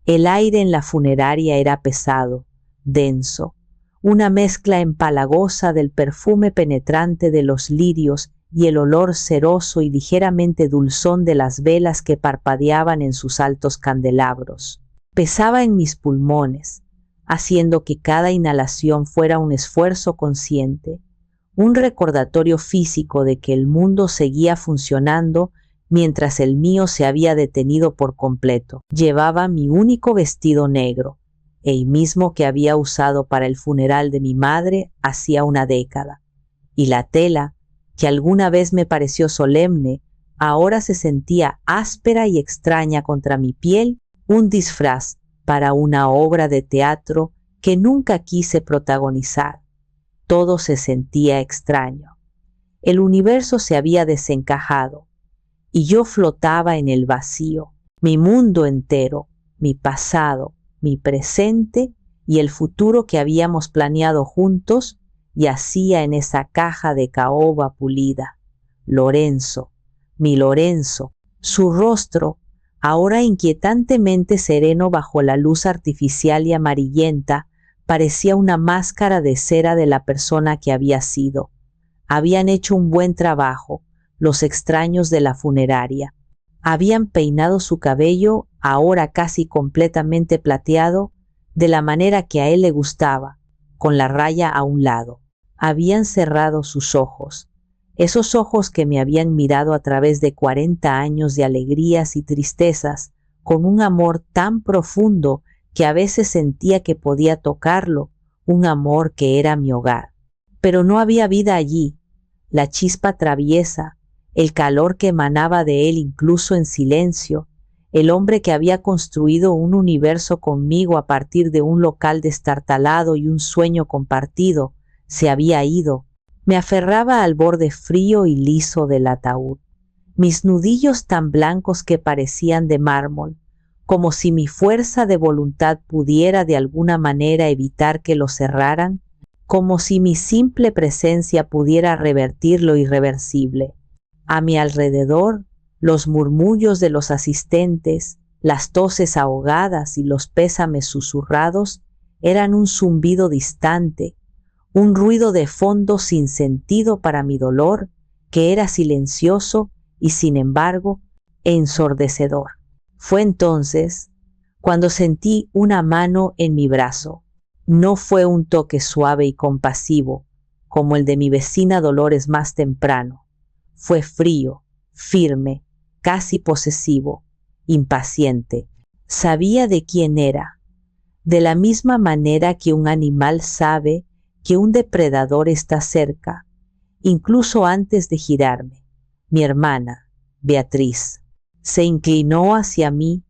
El aire en la funeraria era pesado, denso, una mezcla empalagosa del perfume penetrante de los lirios y el olor ceroso y ligeramente dulzón de las velas que parpadeaban en sus altos candelabros. Pesaba en mis pulmones, haciendo que cada inhalación fuera un esfuerzo consciente, un recordatorio físico de que el mundo seguía funcionando mientras el mío se había detenido por completo. Llevaba mi único vestido negro, el mismo que había usado para el funeral de mi madre hacía una década, y la tela, que alguna vez me pareció solemne, ahora se sentía áspera y extraña contra mi piel, un disfraz para una obra de teatro que nunca quise protagonizar. Todo se sentía extraño. El universo se había desencajado, y yo flotaba en el vacío. Mi mundo entero, mi pasado, mi presente y el futuro que habíamos planeado juntos, yacía en esa caja de caoba pulida. Lorenzo, mi Lorenzo, su rostro, ahora inquietantemente sereno bajo la luz artificial y amarillenta, parecía una máscara de cera de la persona que había sido. Habían hecho un buen trabajo, los extraños de la funeraria. Habían peinado su cabello, ahora casi completamente plateado, de la manera que a él le gustaba, con la raya a un lado. Habían cerrado sus ojos, esos ojos que me habían mirado a través de 40 años de alegrías y tristezas, con un amor tan profundo que a veces sentía que podía tocarlo, un amor que era mi hogar. Pero no había vida allí, la chispa traviesa, el calor que emanaba de él incluso en silencio, el hombre que había construido un universo conmigo a partir de un local destartalado y un sueño compartido, se había ido. Me aferraba al borde frío y liso del ataúd, mis nudillos tan blancos que parecían de mármol, como si mi fuerza de voluntad pudiera de alguna manera evitar que lo cerraran, como si mi simple presencia pudiera revertir lo irreversible. A mi alrededor, los murmullos de los asistentes, las toses ahogadas y los pésames susurrados eran un zumbido distante, un ruido de fondo sin sentido para mi dolor, que era silencioso y sin embargo ensordecedor. Fue entonces cuando sentí una mano en mi brazo. No fue un toque suave y compasivo, como el de mi vecina Dolores más temprano. Fue frío, firme, casi posesivo, impaciente. Sabía de quién era, de la misma manera que un animal sabe que un depredador está cerca, incluso antes de girarme. Mi hermana, Beatriz, se inclinó hacia mí,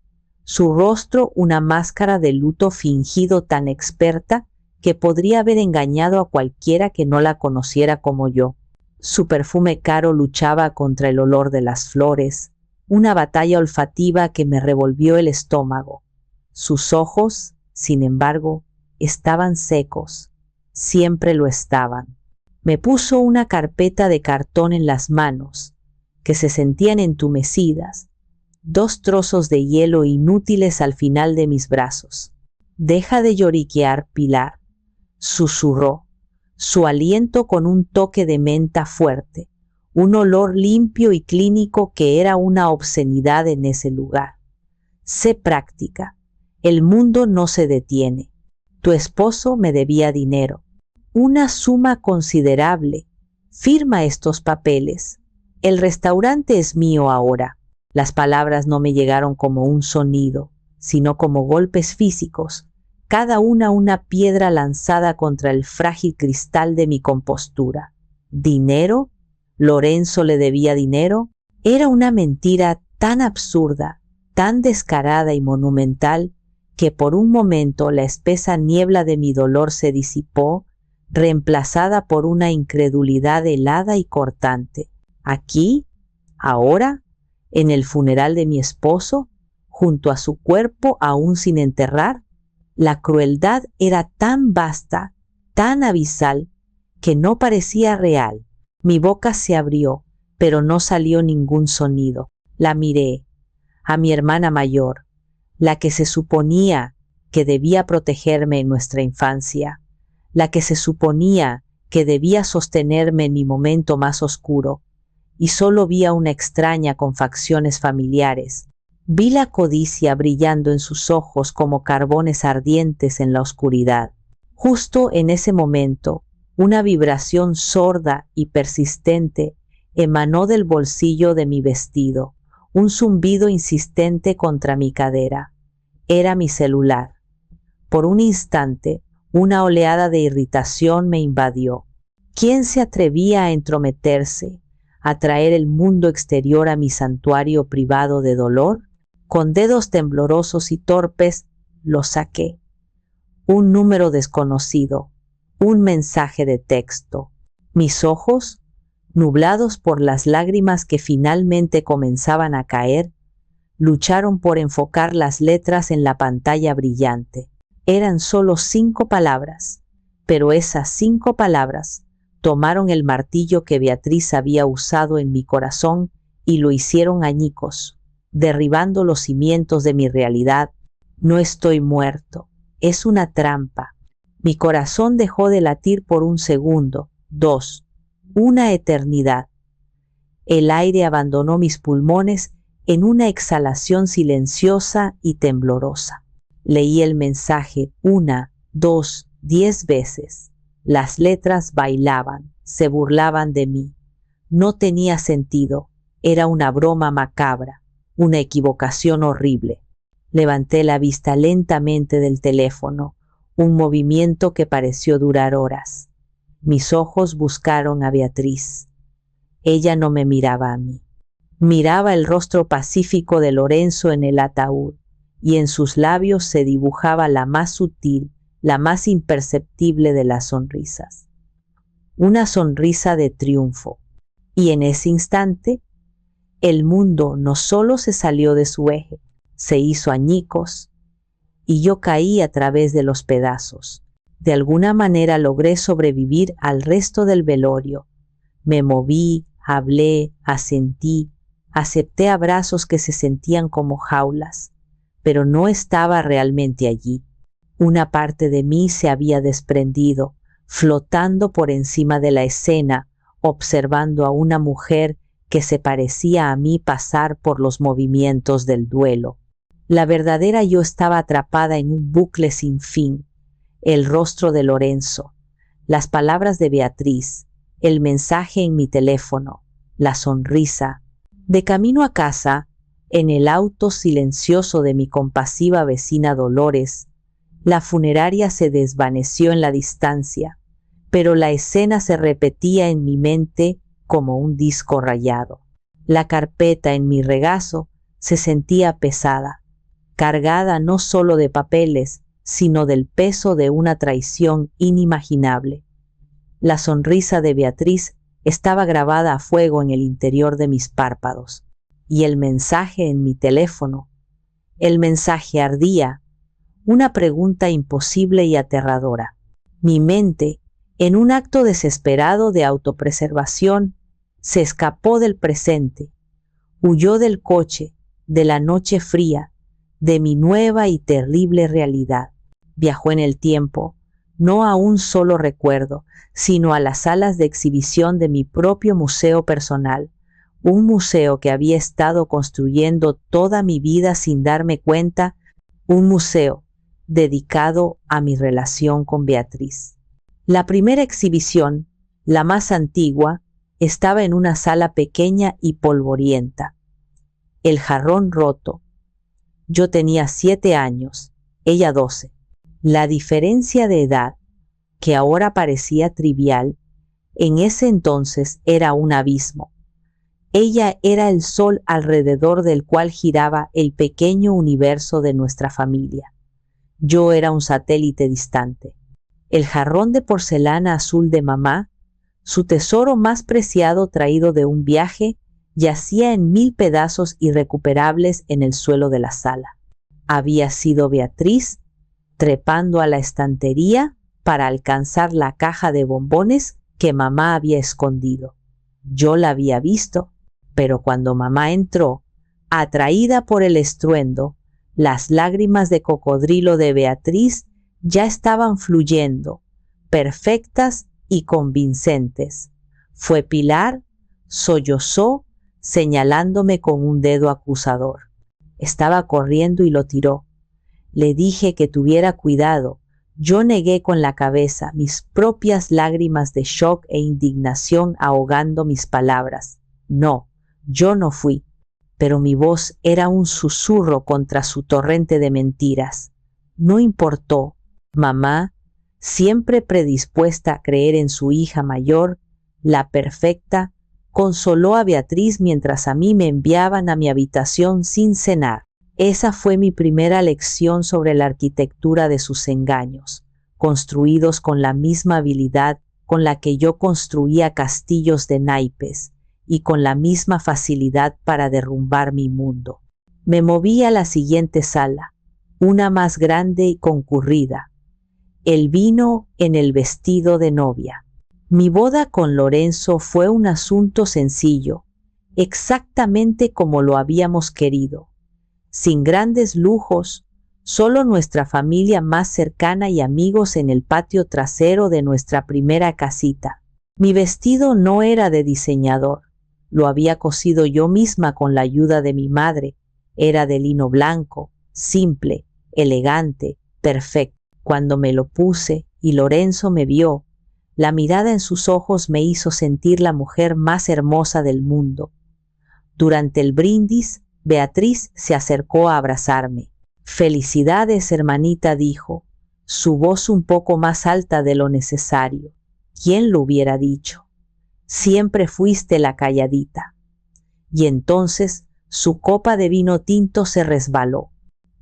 su rostro una máscara de luto fingido tan experta que podría haber engañado a cualquiera que no la conociera como yo. Su perfume caro luchaba contra el olor de las flores, una batalla olfativa que me revolvió el estómago. Sus ojos, sin embargo, estaban secos, siempre lo estaban. Me puso una carpeta de cartón en las manos, que se sentían entumecidas, 2 trozos de hielo inútiles al final de mis brazos. «Deja de lloriquear, Pilar», susurró, su aliento con un toque de menta fuerte, un olor limpio y clínico que era una obscenidad en ese lugar. «Sé práctica, el mundo no se detiene. Tu esposo me debía dinero, una suma considerable. Firma estos papeles. El restaurante es mío ahora». Las palabras no me llegaron como un sonido, sino como golpes físicos, cada una piedra lanzada contra el frágil cristal de mi compostura. ¿Dinero? ¿Lorenzo le debía dinero? Era una mentira tan absurda, tan descarada y monumental, que por un momento la espesa niebla de mi dolor se disipó, reemplazada por una incredulidad helada y cortante. ¿Aquí? ¿Ahora? ¿En el funeral de mi esposo? ¿Junto a su cuerpo aún sin enterrar? La crueldad era tan vasta, tan abisal, que no parecía real. Mi boca se abrió, pero no salió ningún sonido. La miré, a mi hermana mayor, la que se suponía que debía protegerme en nuestra infancia, la que se suponía que debía sostenerme en mi momento más oscuro, y solo vi a una extraña con facciones familiares. Vi la codicia brillando en sus ojos como carbones ardientes en la oscuridad. Justo en ese momento, una vibración sorda y persistente emanó del bolsillo de mi vestido, un zumbido insistente contra mi cadera. Era mi celular. Por un instante, una oleada de irritación me invadió. ¿Quién se atrevía a entrometerse, a traer el mundo exterior a mi santuario privado de dolor? Con dedos temblorosos y torpes, lo saqué. Un número desconocido, un mensaje de texto. Mis ojos, nublados por las lágrimas que finalmente comenzaban a caer, lucharon por enfocar las letras en la pantalla brillante. Eran solo 5 palabras, pero esas 5 palabras tomaron el martillo que Beatriz había usado en mi corazón y lo hicieron añicos, derribando los cimientos de mi realidad. No estoy muerto, es una trampa. Mi corazón dejó de latir por 1 segundo, 2, una eternidad. El aire abandonó mis pulmones en una exhalación silenciosa y temblorosa. Leí el mensaje 1, 2, 10 veces. Las letras bailaban, se burlaban de mí. No tenía sentido, era una broma macabra, una equivocación horrible. Levanté la vista lentamente del teléfono, un movimiento que pareció durar horas. Mis ojos buscaron a Beatriz. Ella no me miraba a mí. Miraba el rostro pacífico de Lorenzo en el ataúd, y en sus labios se dibujaba la más sutil, la más imperceptible de las sonrisas. Una sonrisa de triunfo. Y en ese instante, el mundo no solo se salió de su eje, se hizo añicos, y yo caí a través de los pedazos. De alguna manera logré sobrevivir al resto del velorio. Me moví, hablé, asentí, acepté abrazos que se sentían como jaulas, pero no estaba realmente allí. Una parte de mí se había desprendido, flotando por encima de la escena, observando a una mujer que se parecía a mí pasar por los movimientos del duelo. La verdadera yo estaba atrapada en un bucle sin fin. El rostro de Lorenzo, las palabras de Beatriz, el mensaje en mi teléfono, la sonrisa. De camino a casa, en el auto silencioso de mi compasiva vecina Dolores, la funeraria se desvaneció en la distancia, pero la escena se repetía en mi mente como un disco rayado. La carpeta en mi regazo se sentía pesada, cargada no solo de papeles, sino del peso de una traición inimaginable. La sonrisa de Beatriz estaba grabada a fuego en el interior de mis párpados, y el mensaje en mi teléfono, el mensaje ardía, una pregunta imposible y aterradora. Mi mente, en un acto desesperado de autopreservación, se escapó del presente, huyó del coche, de la noche fría, de mi nueva y terrible realidad. Viajó en el tiempo, no a un solo recuerdo, sino a las salas de exhibición de mi propio museo personal, un museo que había estado construyendo toda mi vida sin darme cuenta, un museo dedicado a mi relación con Beatriz. La primera exhibición, la más antigua, estaba en una sala pequeña y polvorienta. El jarrón roto. Yo tenía 7 años, ella 12. La diferencia de edad, que ahora parecía trivial, en ese entonces era un abismo. Ella era el sol alrededor del cual giraba el pequeño universo de nuestra familia. Yo era un satélite distante. El jarrón de porcelana azul de mamá, su tesoro más preciado traído de un viaje, yacía en 1000 pedazos irrecuperables en el suelo de la sala. Había sido Beatriz trepando a la estantería para alcanzar la caja de bombones que mamá había escondido. Yo la había visto, pero cuando mamá entró, atraída por el estruendo, Las lágrimas de cocodrilo de Beatriz ya estaban fluyendo, perfectas y convincentes. Fue Pilar, sollozó, señalándome con un dedo acusador. Estaba corriendo y lo tiró. Le dije que tuviera cuidado. Yo negué con la cabeza, mis propias lágrimas de shock e indignación ahogando mis palabras. No, yo no fui. Pero mi voz era un susurro contra su torrente de mentiras. No importó. Mamá, siempre predispuesta a creer en su hija mayor, la perfecta, consoló a Beatriz mientras a mí me enviaban a mi habitación sin cenar. Esa fue mi primera lección sobre la arquitectura de sus engaños, construidos con la misma habilidad con la que yo construía castillos de naipes y con la misma facilidad para derrumbar mi mundo. Me moví a la siguiente sala, una más grande y concurrida. El vino en el vestido de novia. Mi boda con Lorenzo fue un asunto sencillo, exactamente como lo habíamos querido. Sin grandes lujos, solo nuestra familia más cercana y amigos en el patio trasero de nuestra primera casita. Mi vestido no era de diseñador, lo había cosido yo misma con la ayuda de mi madre. Era de lino blanco, simple, elegante, perfecto. Cuando me lo puse y Lorenzo me vio, la mirada en sus ojos me hizo sentir la mujer más hermosa del mundo. Durante el brindis, Beatriz se acercó a abrazarme. «Felicidades, hermanita», dijo, su voz un poco más alta de lo necesario. ¿Quién lo hubiera dicho? Siempre fuiste la calladita. Y entonces su copa de vino tinto se resbaló.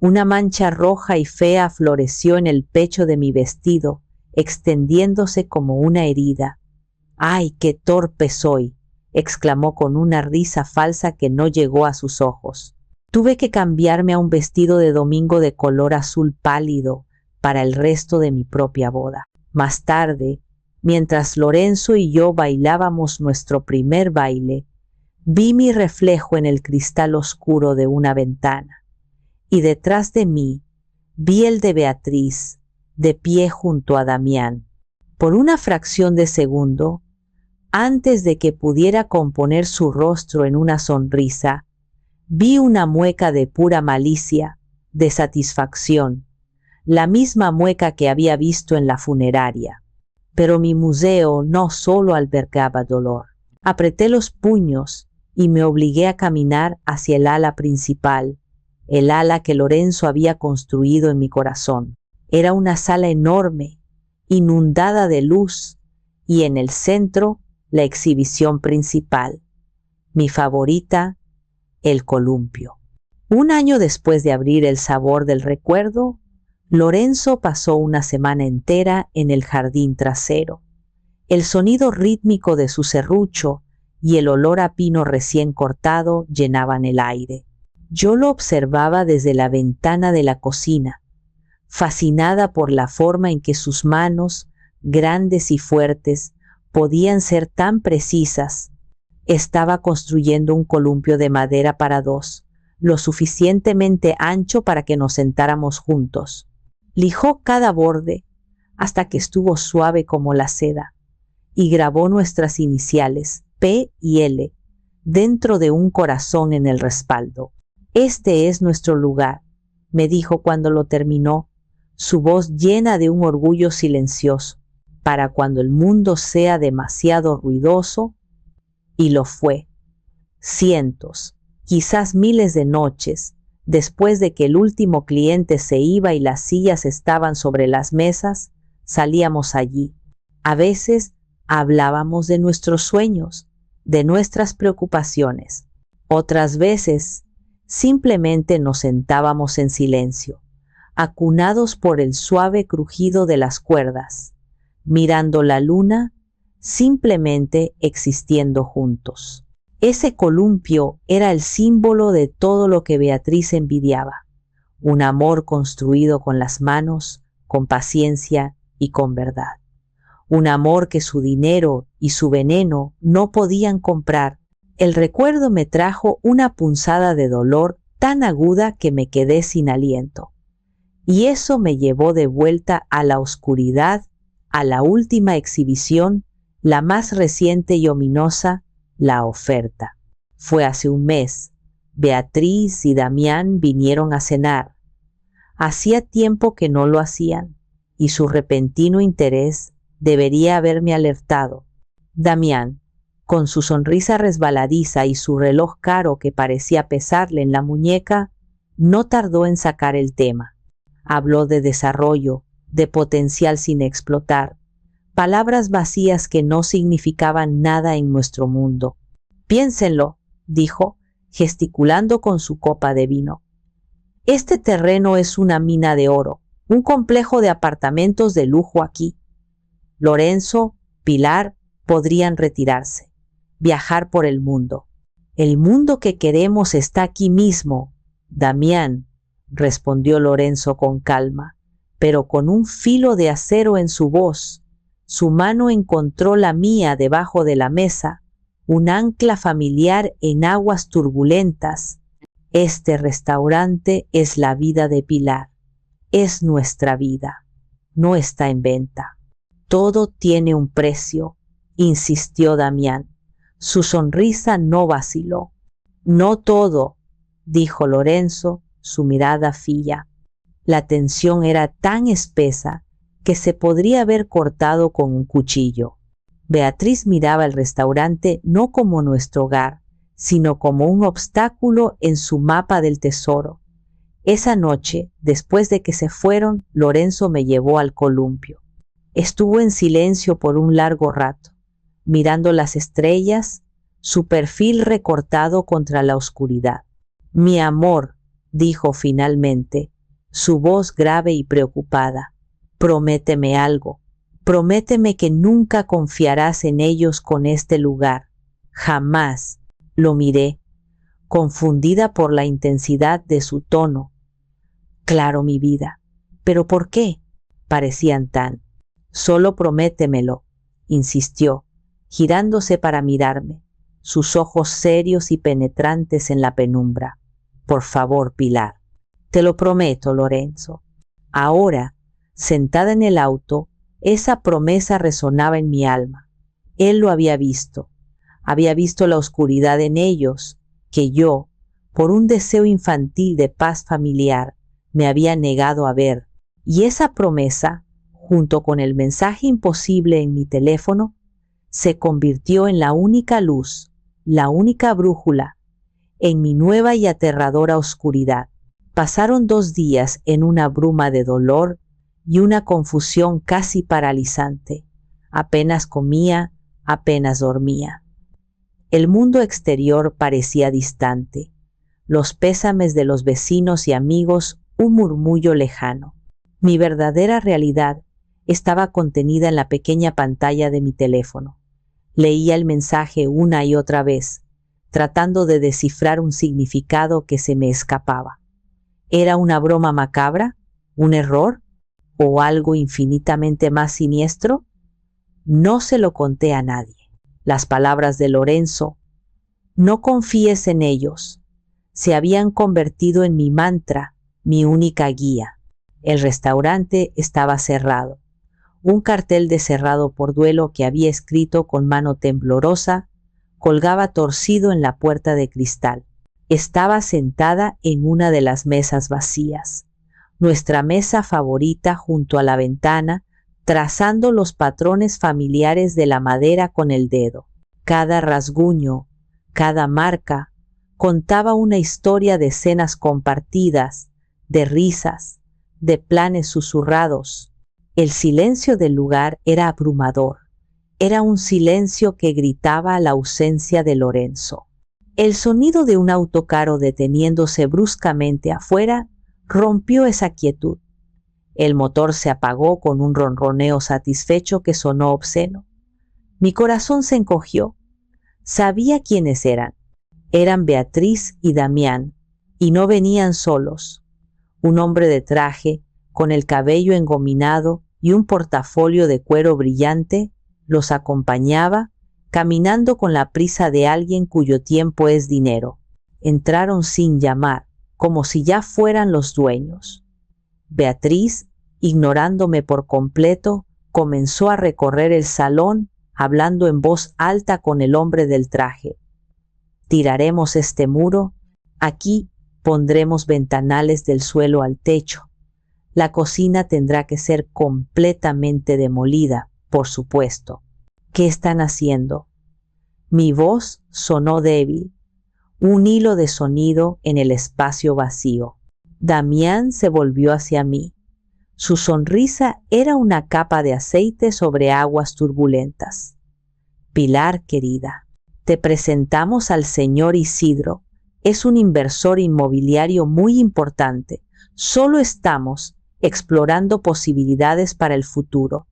Una mancha roja y fea floreció en el pecho de mi vestido, extendiéndose como una herida. «¡Ay, qué torpe soy!», exclamó con una risa falsa que no llegó a sus ojos. Tuve que cambiarme a un vestido de domingo de color azul pálido para el resto de mi propia boda. Más tarde, mientras Lorenzo y yo bailábamos nuestro primer baile, vi mi reflejo en el cristal oscuro de una ventana, y detrás de mí vi el de Beatriz, de pie junto a Damián. Por una fracción de segundo, antes de que pudiera componer su rostro en una sonrisa, vi una mueca de pura malicia, de satisfacción, la misma mueca que había visto en la funeraria. Pero mi museo no solo albergaba dolor. Apreté los puños y me obligué a caminar hacia el ala principal, el ala que Lorenzo había construido en mi corazón. Era una sala enorme, inundada de luz, y en el centro la exhibición principal, mi favorita, el columpio. Un año después de abrir El sabor del recuerdo, Lorenzo pasó una semana entera en el jardín trasero. El sonido rítmico de su serrucho y el olor a pino recién cortado llenaban el aire. Yo lo observaba desde la ventana de la cocina, fascinada por la forma en que sus manos, grandes y fuertes, podían ser tan precisas. Estaba construyendo un columpio de madera para dos, lo suficientemente ancho para que nos sentáramos juntos. Lijó cada borde hasta que estuvo suave como la seda y grabó nuestras iniciales, P y L, dentro de un corazón en el respaldo. «Este es nuestro lugar», me dijo cuando lo terminó, su voz llena de un orgullo silencioso, «para cuando el mundo sea demasiado ruidoso». Y lo fue. Cientos, quizás miles de noches, después de que el último cliente se iba y las sillas estaban sobre las mesas, salíamos allí. A veces hablábamos de nuestros sueños, de nuestras preocupaciones. Otras veces simplemente nos sentábamos en silencio, acunados por el suave crujido de las cuerdas, mirando la luna, simplemente existiendo juntos. Ese columpio era el símbolo de todo lo que Beatriz envidiaba, un amor construido con las manos, con paciencia y con verdad. Un amor que su dinero y su veneno no podían comprar. El recuerdo me trajo una punzada de dolor tan aguda que me quedé sin aliento. Y eso me llevó de vuelta a la oscuridad, a la última exhibición, la más reciente y ominosa, la oferta. Fue hace un mes. Beatriz y Damián vinieron a cenar. Hacía tiempo que no lo hacían, y su repentino interés debería haberme alertado. Damián, con su sonrisa resbaladiza y su reloj caro que parecía pesarle en la muñeca, no tardó en sacar el tema. Habló de desarrollo, de potencial sin explotar, palabras vacías que no significaban nada en nuestro mundo. Piénsenlo, dijo, gesticulando con su copa de vino. Este terreno es una mina de oro, un complejo de apartamentos de lujo aquí. Lorenzo, Pilar, podrían retirarse, viajar por el mundo. El mundo que queremos está aquí mismo, Damián, respondió Lorenzo con calma, pero con un filo de acero en su voz. Su mano encontró la mía debajo de la mesa, un ancla familiar en aguas turbulentas. Este restaurante es la vida de Pilar, es nuestra vida, no está en venta. Todo tiene un precio, insistió Damián. Su sonrisa no vaciló. No todo, dijo Lorenzo, su mirada fría. La tensión era tan espesa que se podría haber cortado con un cuchillo. Beatriz miraba el restaurante no como nuestro hogar, sino como un obstáculo en su mapa del tesoro. Esa noche, después de que se fueron, Lorenzo me llevó al columpio. Estuvo en silencio por un largo rato, mirando las estrellas, su perfil recortado contra la oscuridad. Mi amor, dijo finalmente, su voz grave y preocupada, prométeme algo. Prométeme que nunca confiarás en ellos con este lugar. Jamás. Lo miré, confundida por la intensidad de su tono. Claro, mi vida. ¿Pero por qué? Parecían tan. Solo prométemelo, insistió, girándose para mirarme, sus ojos serios y penetrantes en la penumbra. Por favor, Pilar. Te lo prometo, Lorenzo. Ahora, sentada en el auto, esa promesa resonaba en mi alma. Él lo había visto la oscuridad en ellos, que yo, por un deseo infantil de paz familiar, me había negado a ver. Y esa promesa, junto con el mensaje imposible en mi teléfono, se convirtió en la única luz, la única brújula, en mi nueva y aterradora oscuridad. Pasaron 2 días en una bruma de dolor y una confusión casi paralizante. Apenas comía, apenas dormía. El mundo exterior parecía distante, los pésames de los vecinos y amigos un murmullo lejano. Mi verdadera realidad estaba contenida en la pequeña pantalla de mi teléfono. Leía el mensaje una y otra vez, tratando de descifrar un significado que se me escapaba. ¿Era una broma macabra? ¿Un error? ¿O algo infinitamente más siniestro? No se lo conté a nadie. Las palabras de Lorenzo, no confíes en ellos, se habían convertido en mi mantra, mi única guía. El restaurante estaba cerrado. Un cartel de cerrado por duelo que había escrito con mano temblorosa colgaba torcido en la puerta de cristal. Estaba sentada en una de las mesas vacías, nuestra mesa favorita junto a la ventana, trazando los patrones familiares de la madera con el dedo. Cada rasguño, cada marca, contaba una historia de escenas compartidas, de risas, de planes susurrados. El silencio del lugar era abrumador. Era un silencio que gritaba la ausencia de Lorenzo. El sonido de un autocaro deteniéndose bruscamente afuera rompió esa quietud. El motor se apagó con un ronroneo satisfecho que sonó obsceno. Mi corazón se encogió. Sabía quiénes eran. Eran Beatriz y Damián, y no venían solos. Un hombre de traje, con el cabello engominado y un portafolio de cuero brillante, los acompañaba, caminando con la prisa de alguien cuyo tiempo es dinero. Entraron sin llamar, como si ya fueran los dueños. Beatriz, ignorándome por completo, comenzó a recorrer el salón, hablando en voz alta con el hombre del traje. Tiraremos este muro, aquí pondremos ventanales del suelo al techo. La cocina tendrá que ser completamente demolida, por supuesto. ¿Qué están haciendo? Mi voz sonó débil, un hilo de sonido en el espacio vacío. Damián se volvió hacia mí. Su sonrisa era una capa de aceite sobre aguas turbulentas. Pilar, querida, te presentamos al señor Isidro. Es un inversor inmobiliario muy importante. Solo estamos explorando posibilidades para el futuro.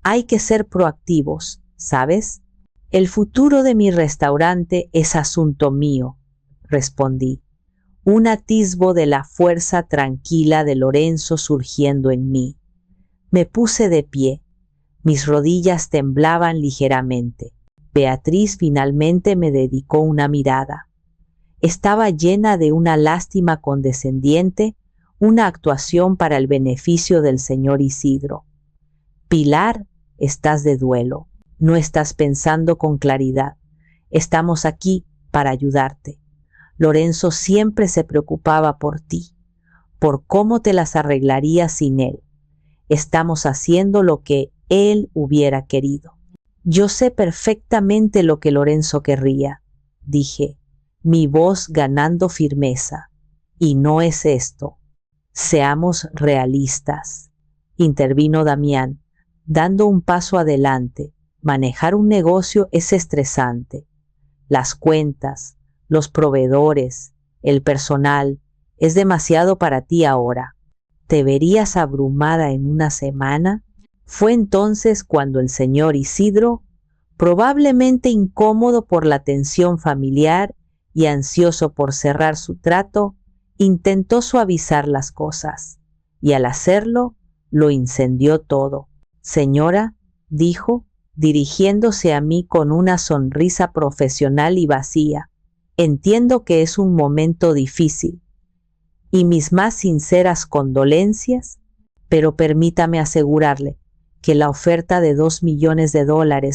Hay que ser proactivos, ¿sabes? El futuro de mi restaurante es asunto mío, respondí, un atisbo de la fuerza tranquila de Lorenzo surgiendo en mí. Me puse de pie. Mis rodillas temblaban ligeramente. Beatriz finalmente me dedicó una mirada. Estaba llena de una lástima condescendiente, una actuación para el beneficio del señor Isidro. Pilar, estás de duelo. No estás pensando con claridad. Estamos aquí para ayudarte. Lorenzo siempre se preocupaba por ti, por cómo te las arreglarías sin él. Estamos haciendo lo que él hubiera querido. Yo sé perfectamente lo que Lorenzo querría, dije, mi voz ganando firmeza. Y no es esto. Seamos realistas, intervino Damián, dando un paso adelante. Manejar un negocio es estresante. Las cuentas, los proveedores, el personal, es demasiado para ti ahora. ¿Te verías abrumada en una semana? Fue entonces cuando el señor Isidro, probablemente incómodo por la tensión familiar y ansioso por cerrar su trato, intentó suavizar las cosas, y al hacerlo, lo incendió todo. Señora, dijo, dirigiéndose a mí con una sonrisa profesional y vacía, entiendo que es un momento difícil, y mis más sinceras condolencias, pero permítame asegurarle que la oferta de $2 millones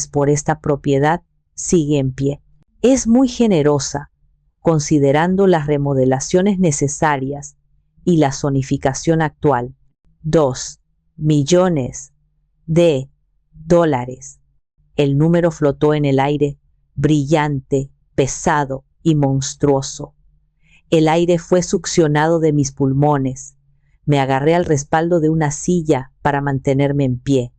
por esta propiedad sigue en pie. Es muy generosa, considerando las remodelaciones necesarias y la zonificación actual. $2 millones. El número flotó en el aire, brillante, pesado y monstruoso. El aire fue succionado de mis pulmones. Me agarré al respaldo de una silla para mantenerme en pie.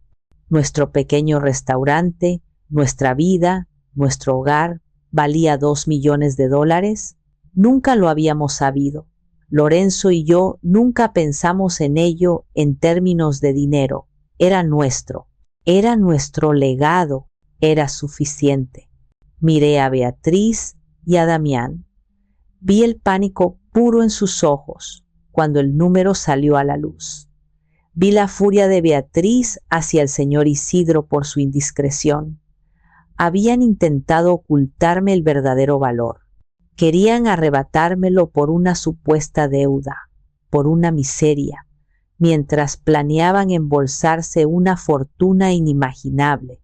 Nuestro pequeño restaurante, nuestra vida, nuestro hogar, ¿valía $2 millones? Nunca lo habíamos sabido. Lorenzo y yo nunca pensamos en ello en términos de dinero. Era nuestro legado, era suficiente. Miré a Beatriz y a Damián. Vi el pánico puro en sus ojos cuando el número salió a la luz. Vi la furia de Beatriz hacia el señor Isidro por su indiscreción. Habían intentado ocultarme el verdadero valor. Querían arrebatármelo por una supuesta deuda, por una miseria, mientras planeaban embolsarse una fortuna inimaginable.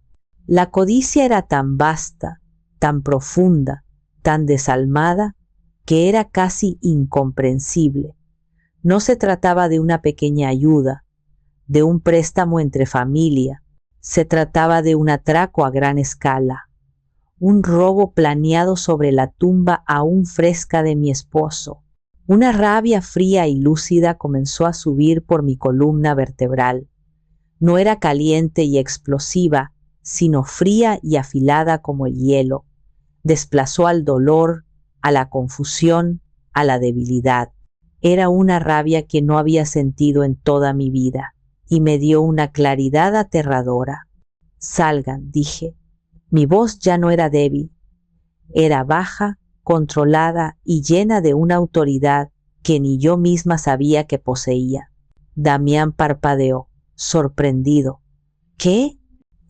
La codicia era tan vasta, tan profunda, tan desalmada, que era casi incomprensible. No se trataba de una pequeña ayuda, de un préstamo entre familia, se trataba de un atraco a gran escala, un robo planeado sobre la tumba aún fresca de mi esposo. Una rabia fría y lúcida comenzó a subir por mi columna vertebral. No era caliente y explosiva, sino fría y afilada como el hielo. Desplazó al dolor, a la confusión, a la debilidad. Era una rabia que no había sentido en toda mi vida, y me dio una claridad aterradora. Salgan, dije. Mi voz ya no era débil. Era baja, controlada y llena de una autoridad que ni yo misma sabía que poseía. Damián parpadeó, sorprendido. ¿Qué?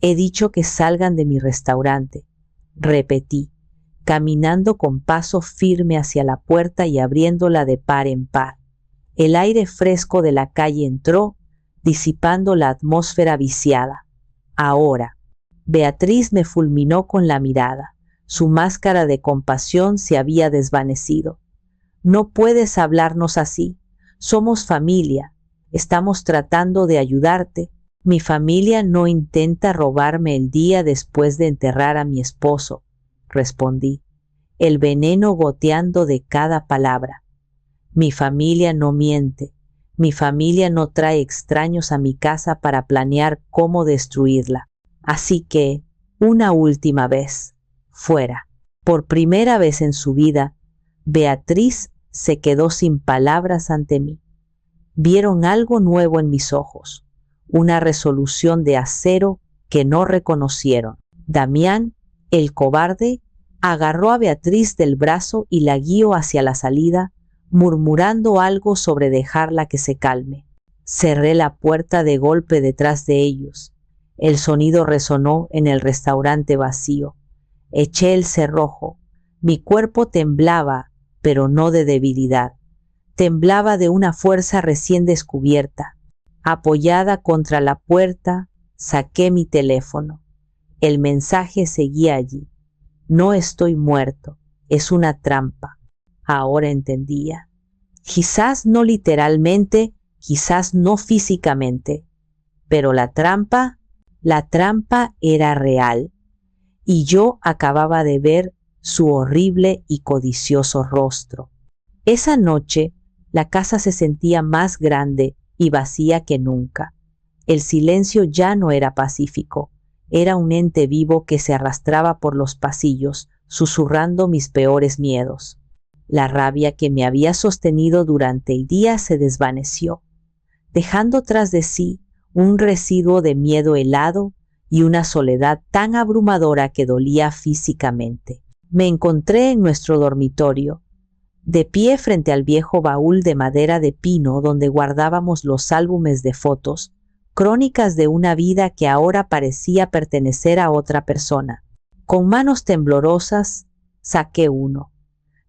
He dicho que salgan de mi restaurante, repetí, caminando con paso firme hacia la puerta y abriéndola de par en par. El aire fresco de la calle entró, disipando la atmósfera viciada. Ahora, Beatriz me fulminó con la mirada. Su máscara de compasión se había desvanecido. No puedes hablarnos así. Somos familia. Estamos tratando de ayudarte. Mi familia no intenta robarme el día después de enterrar a mi esposo, respondí, el veneno goteando de cada palabra. Mi familia no miente. Mi familia no trae extraños a mi casa para planear cómo destruirla. Así que, una última vez, fuera. Por primera vez en su vida, Beatriz se quedó sin palabras ante mí. Vieron algo nuevo en mis ojos, una resolución de acero que no reconocieron. Damián, el cobarde, agarró a Beatriz del brazo y la guió hacia la salida, murmurando algo sobre dejarla que se calme. Cerré la puerta de golpe detrás de ellos. El sonido resonó en el restaurante vacío. Eché el cerrojo. Mi cuerpo temblaba, pero no de debilidad. Temblaba de una fuerza recién descubierta. Apoyada contra la puerta, saqué mi teléfono. El mensaje seguía allí. No estoy muerto, es una trampa. Ahora entendía. Quizás no literalmente, quizás no físicamente, pero la trampa era real. Y yo acababa de ver su horrible y codicioso rostro. Esa noche, la casa se sentía más grande y vacía que nunca. El silencio ya no era pacífico, era un ente vivo que se arrastraba por los pasillos, susurrando mis peores miedos. La rabia que me había sostenido durante el día se desvaneció, dejando tras de sí un residuo de miedo helado y una soledad tan abrumadora que dolía físicamente. Me encontré en nuestro dormitorio, de pie frente al viejo baúl de madera de pino donde guardábamos los álbumes de fotos, crónicas de una vida que ahora parecía pertenecer a otra persona. Con manos temblorosas, saqué uno.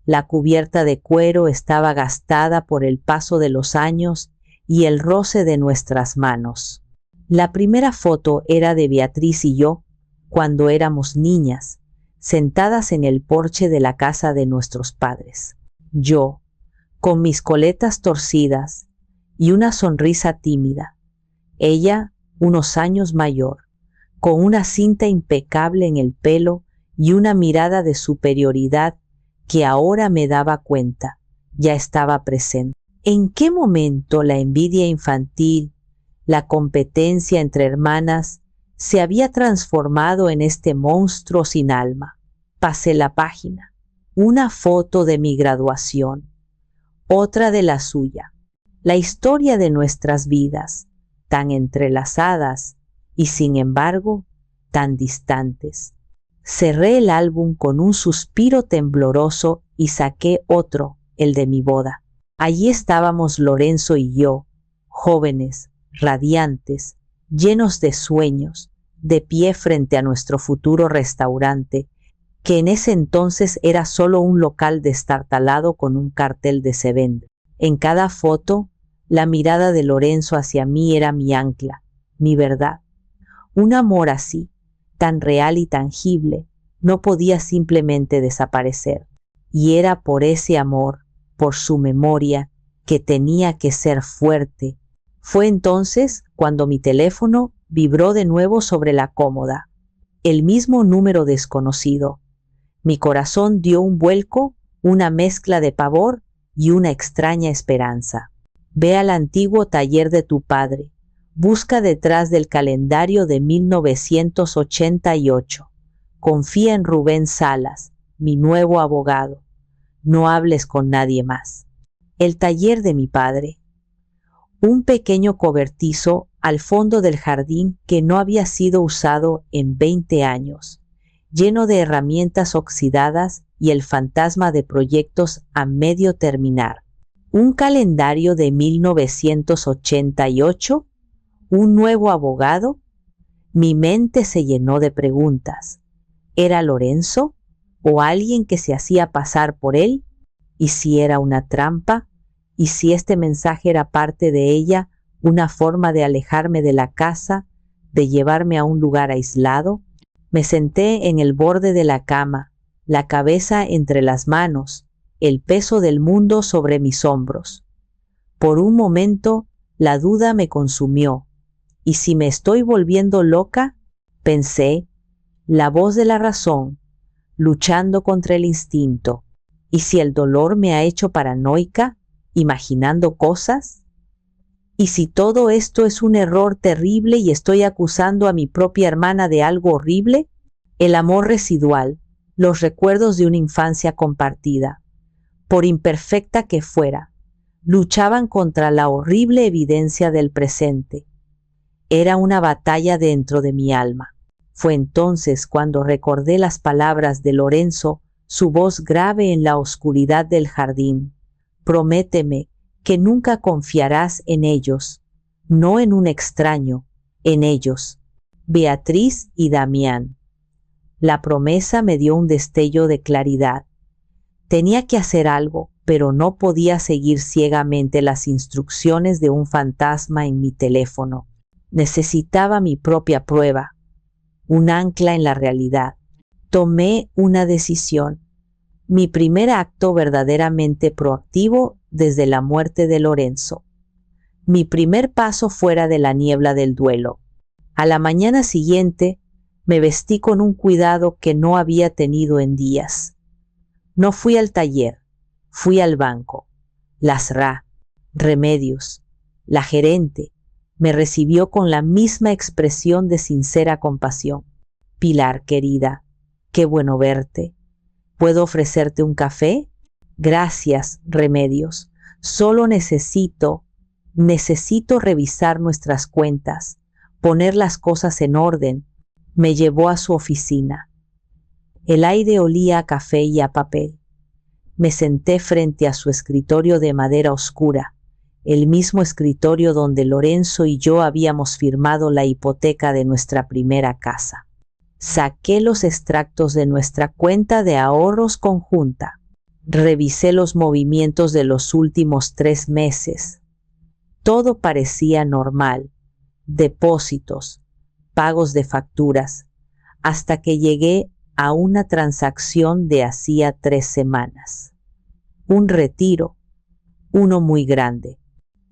La cubierta de cuero estaba gastada por el paso de los años y el roce de nuestras manos. La primera foto era de Beatriz y yo, cuando éramos niñas, sentadas en el porche de la casa de nuestros padres. Yo, con mis coletas torcidas y una sonrisa tímida. Ella, unos años mayor, con una cinta impecable en el pelo y una mirada de superioridad que ahora me daba cuenta, ya estaba presente. ¿En qué momento la envidia infantil, la competencia entre hermanas, se había transformado en este monstruo sin alma? Pasé la página. Una foto de mi graduación, otra de la suya. La historia de nuestras vidas, tan entrelazadas y sin embargo tan distantes. Cerré el álbum con un suspiro tembloroso y saqué otro, el de mi boda. Allí estábamos Lorenzo y yo, jóvenes, radiantes, llenos de sueños, de pie frente a nuestro futuro restaurante, que en ese entonces era solo un local destartalado con un cartel de se vende. En cada foto, la mirada de Lorenzo hacia mí era mi ancla, mi verdad. Un amor así, tan real y tangible, no podía simplemente desaparecer. Y era por ese amor, por su memoria, que tenía que ser fuerte. Fue entonces cuando mi teléfono vibró de nuevo sobre la cómoda. El mismo número desconocido. Mi corazón dio un vuelco, una mezcla de pavor y una extraña esperanza. Ve al antiguo taller de tu padre. Busca detrás del calendario de 1988. Confía en Rubén Salas, mi nuevo abogado. No hables con nadie más. El taller de mi padre. Un pequeño cobertizo al fondo del jardín que no había sido usado en 20 años, lleno de herramientas oxidadas y el fantasma de proyectos a medio terminar. Un calendario de 1988, un nuevo abogado. Mi mente se llenó de preguntas. ¿Era Lorenzo? ¿O alguien que se hacía pasar por él? ¿Y si era una trampa? ¿Y si este mensaje era parte de ella, una forma de alejarme de la casa, de llevarme a un lugar aislado? Me senté en el borde de la cama, la cabeza entre las manos, el peso del mundo sobre mis hombros. Por un momento, la duda me consumió. ¿Y si me estoy volviendo loca? Pensé, la voz de la razón, luchando contra el instinto. ¿Y si el dolor me ha hecho paranoica, imaginando cosas? ¿Y si todo esto es un error terrible y estoy acusando a mi propia hermana de algo horrible? El amor residual, los recuerdos de una infancia compartida, por imperfecta que fuera, luchaban contra la horrible evidencia del presente. Era una batalla dentro de mi alma. Fue entonces cuando recordé las palabras de Lorenzo, su voz grave en la oscuridad del jardín. Prométeme que nunca confiarás en ellos, no en un extraño, en ellos, Beatriz y Damián. La promesa me dio un destello de claridad. Tenía que hacer algo, pero no podía seguir ciegamente las instrucciones de un fantasma en mi teléfono. Necesitaba mi propia prueba, un ancla en la realidad. Tomé una decisión, mi primer acto verdaderamente proactivo desde la muerte de Lorenzo. Mi primer paso fuera de la niebla del duelo. A la mañana siguiente, me vestí con un cuidado que no había tenido en días. No fui al taller, fui al banco. Lasra, Remedios, la gerente, me recibió con la misma expresión de sincera compasión. Pilar, querida, qué bueno verte. ¿Puedo ofrecerte un café? Gracias, Remedios. Solo necesito revisar nuestras cuentas, poner las cosas en orden. Me llevó a su oficina. El aire olía a café y a papel. Me senté frente a su escritorio de madera oscura, el mismo escritorio donde Lorenzo y yo habíamos firmado la hipoteca de nuestra primera casa. Saqué los extractos de nuestra cuenta de ahorros conjunta. Revisé los movimientos de los últimos 3 meses. Todo parecía normal. Depósitos, pagos de facturas, hasta que llegué a una transacción de hacía 3 semanas. Un retiro, uno muy grande,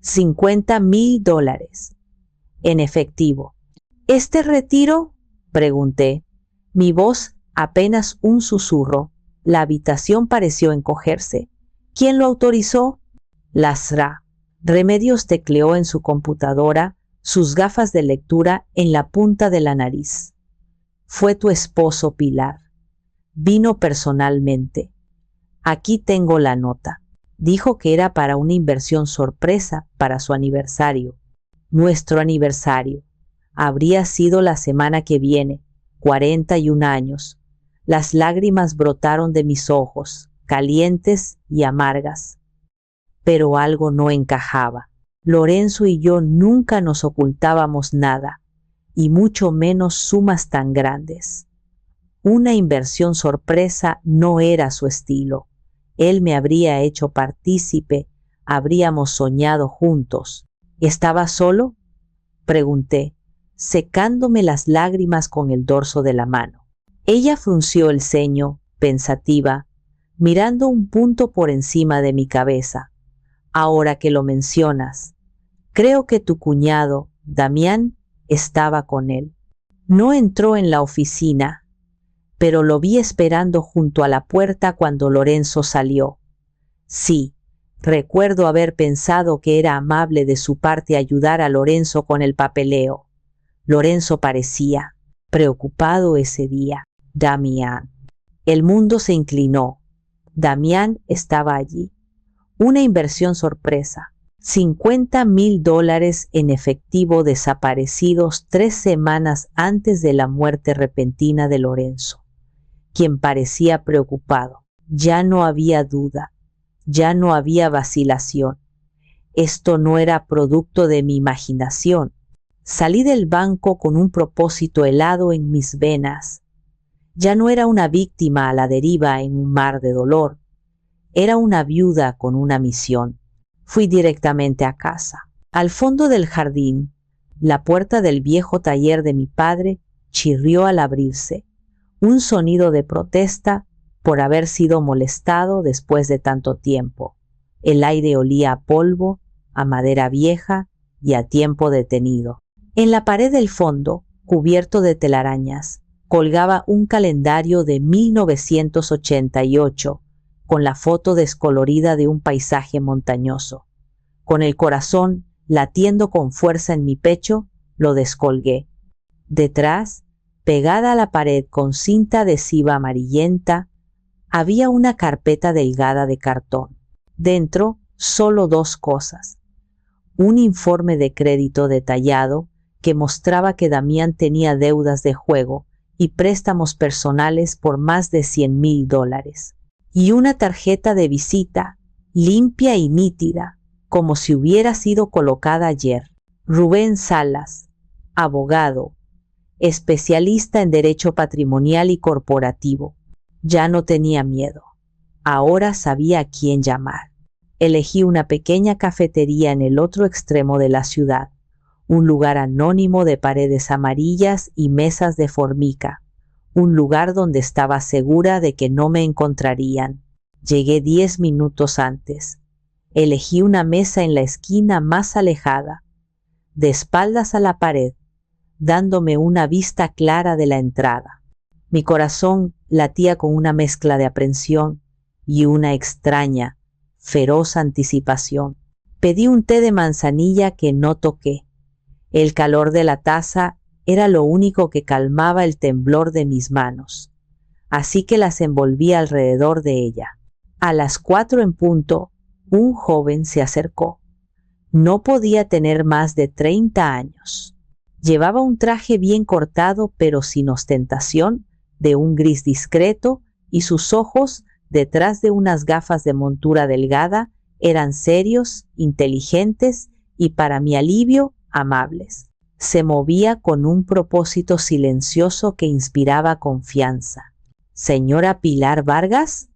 $50,000 en efectivo. ¿Este retiro? Pregunté, mi voz apenas un susurro. La habitación pareció encogerse. ¿Quién lo autorizó? Lasra. Remedios tecleó en su computadora, sus gafas de lectura en la punta de la nariz. Fue tu esposo, Pilar. Vino personalmente. Aquí tengo la nota. Dijo que era para una inversión sorpresa para su aniversario. Nuestro aniversario. Habría sido la semana que viene, 41 años. Las lágrimas brotaron de mis ojos, calientes y amargas. Pero algo no encajaba. Lorenzo y yo nunca nos ocultábamos nada, y mucho menos sumas tan grandes. Una inversión sorpresa no era su estilo. Él me habría hecho partícipe, habríamos soñado juntos. ¿Estaba solo? Pregunté, secándome las lágrimas con el dorso de la mano. Ella frunció el ceño, pensativa, mirando un punto por encima de mi cabeza. Ahora que lo mencionas, creo que tu cuñado, Damián, estaba con él. No entró en la oficina, pero lo vi esperando junto a la puerta cuando Lorenzo salió. Sí, recuerdo haber pensado que era amable de su parte ayudar a Lorenzo con el papeleo. Lorenzo parecía preocupado ese día. Damián. El mundo se inclinó. Damián estaba allí. Una inversión sorpresa. $50,000 en efectivo desaparecidos 3 semanas antes de la muerte repentina de Lorenzo, quien parecía preocupado. Ya no había duda, ya no había vacilación. Esto no era producto de mi imaginación. Salí del banco con un propósito helado en mis venas. Ya no era una víctima a la deriva en un mar de dolor. Era una viuda con una misión. Fui directamente a casa. Al fondo del jardín, la puerta del viejo taller de mi padre chirrió al abrirse, un sonido de protesta por haber sido molestado después de tanto tiempo. El aire olía a polvo, a madera vieja y a tiempo detenido. En la pared del fondo, cubierto de telarañas, colgaba un calendario de 1988 con la foto descolorida de un paisaje montañoso. Con el corazón latiendo con fuerza en mi pecho, lo descolgué. Detrás, pegada a la pared con cinta adhesiva amarillenta, había una carpeta delgada de cartón. Dentro, solo dos cosas. Un informe de crédito detallado que mostraba que Damián tenía deudas de juego y préstamos personales por más de $100,000. Y una tarjeta de visita, limpia y nítida, como si hubiera sido colocada ayer. Rubén Salas, abogado, especialista en derecho patrimonial y corporativo. Ya no tenía miedo. Ahora sabía a quién llamar. Elegí una pequeña cafetería en el otro extremo de la ciudad, un lugar anónimo de paredes amarillas y mesas de formica, un lugar donde estaba segura de que no me encontrarían. Llegué 10 minutos antes. Elegí una mesa en la esquina más alejada, de espaldas a la pared, dándome una vista clara de la entrada. Mi corazón latía con una mezcla de aprensión y una extraña, feroz anticipación. Pedí un té de manzanilla que no toqué. El calor de la taza era lo único que calmaba el temblor de mis manos, así que las envolví alrededor de ella. A las 4 en punto, un joven se acercó. No podía tener más de 30 años. Llevaba un traje bien cortado pero sin ostentación, de un gris discreto, y sus ojos, detrás de unas gafas de montura delgada, eran serios, inteligentes y, para mi alivio, amables. Se movía con un propósito silencioso que inspiraba confianza. ¿Señora Pilar Vargas?,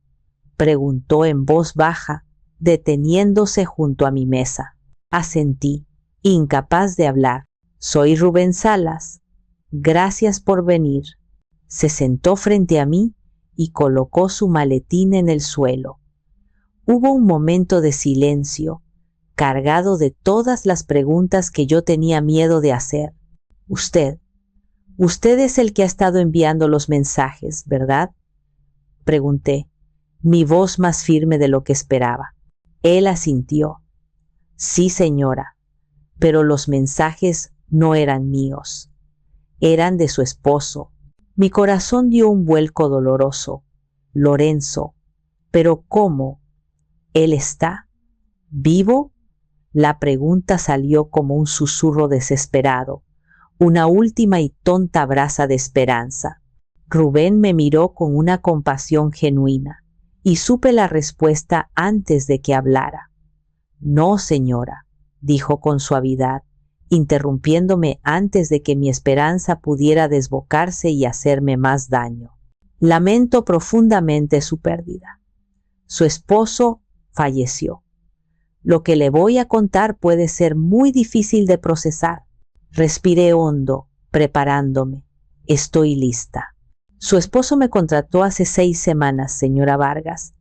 preguntó en voz baja, deteniéndose junto a mi mesa. Asentí, incapaz de hablar. Soy Rubén Salas. Gracias por venir. Se sentó frente a mí y colocó su maletín en el suelo. Hubo un momento de silencio, cargado de todas las preguntas que yo tenía miedo de hacer. Usted es el que ha estado enviando los mensajes, ¿verdad?, pregunté, mi voz más firme de lo que esperaba. Él asintió. Sí, señora, pero los mensajes no eran míos. Eran de su esposo. Mi corazón dio un vuelco doloroso. Lorenzo. ¿Pero cómo? ¿Él está vivo? La pregunta salió como un susurro desesperado, una última y tonta brasa de esperanza. Rubén me miró con una compasión genuina, y supe la respuesta antes de que hablara. No, señora, dijo con suavidad, interrumpiéndome antes de que mi esperanza pudiera desbocarse y hacerme más daño. Lamento profundamente su pérdida. Su esposo falleció. Lo que le voy a contar puede ser muy difícil de procesar. Respiré hondo, preparándome. Estoy lista. Su esposo me contrató hace 6 semanas, señora Vargas.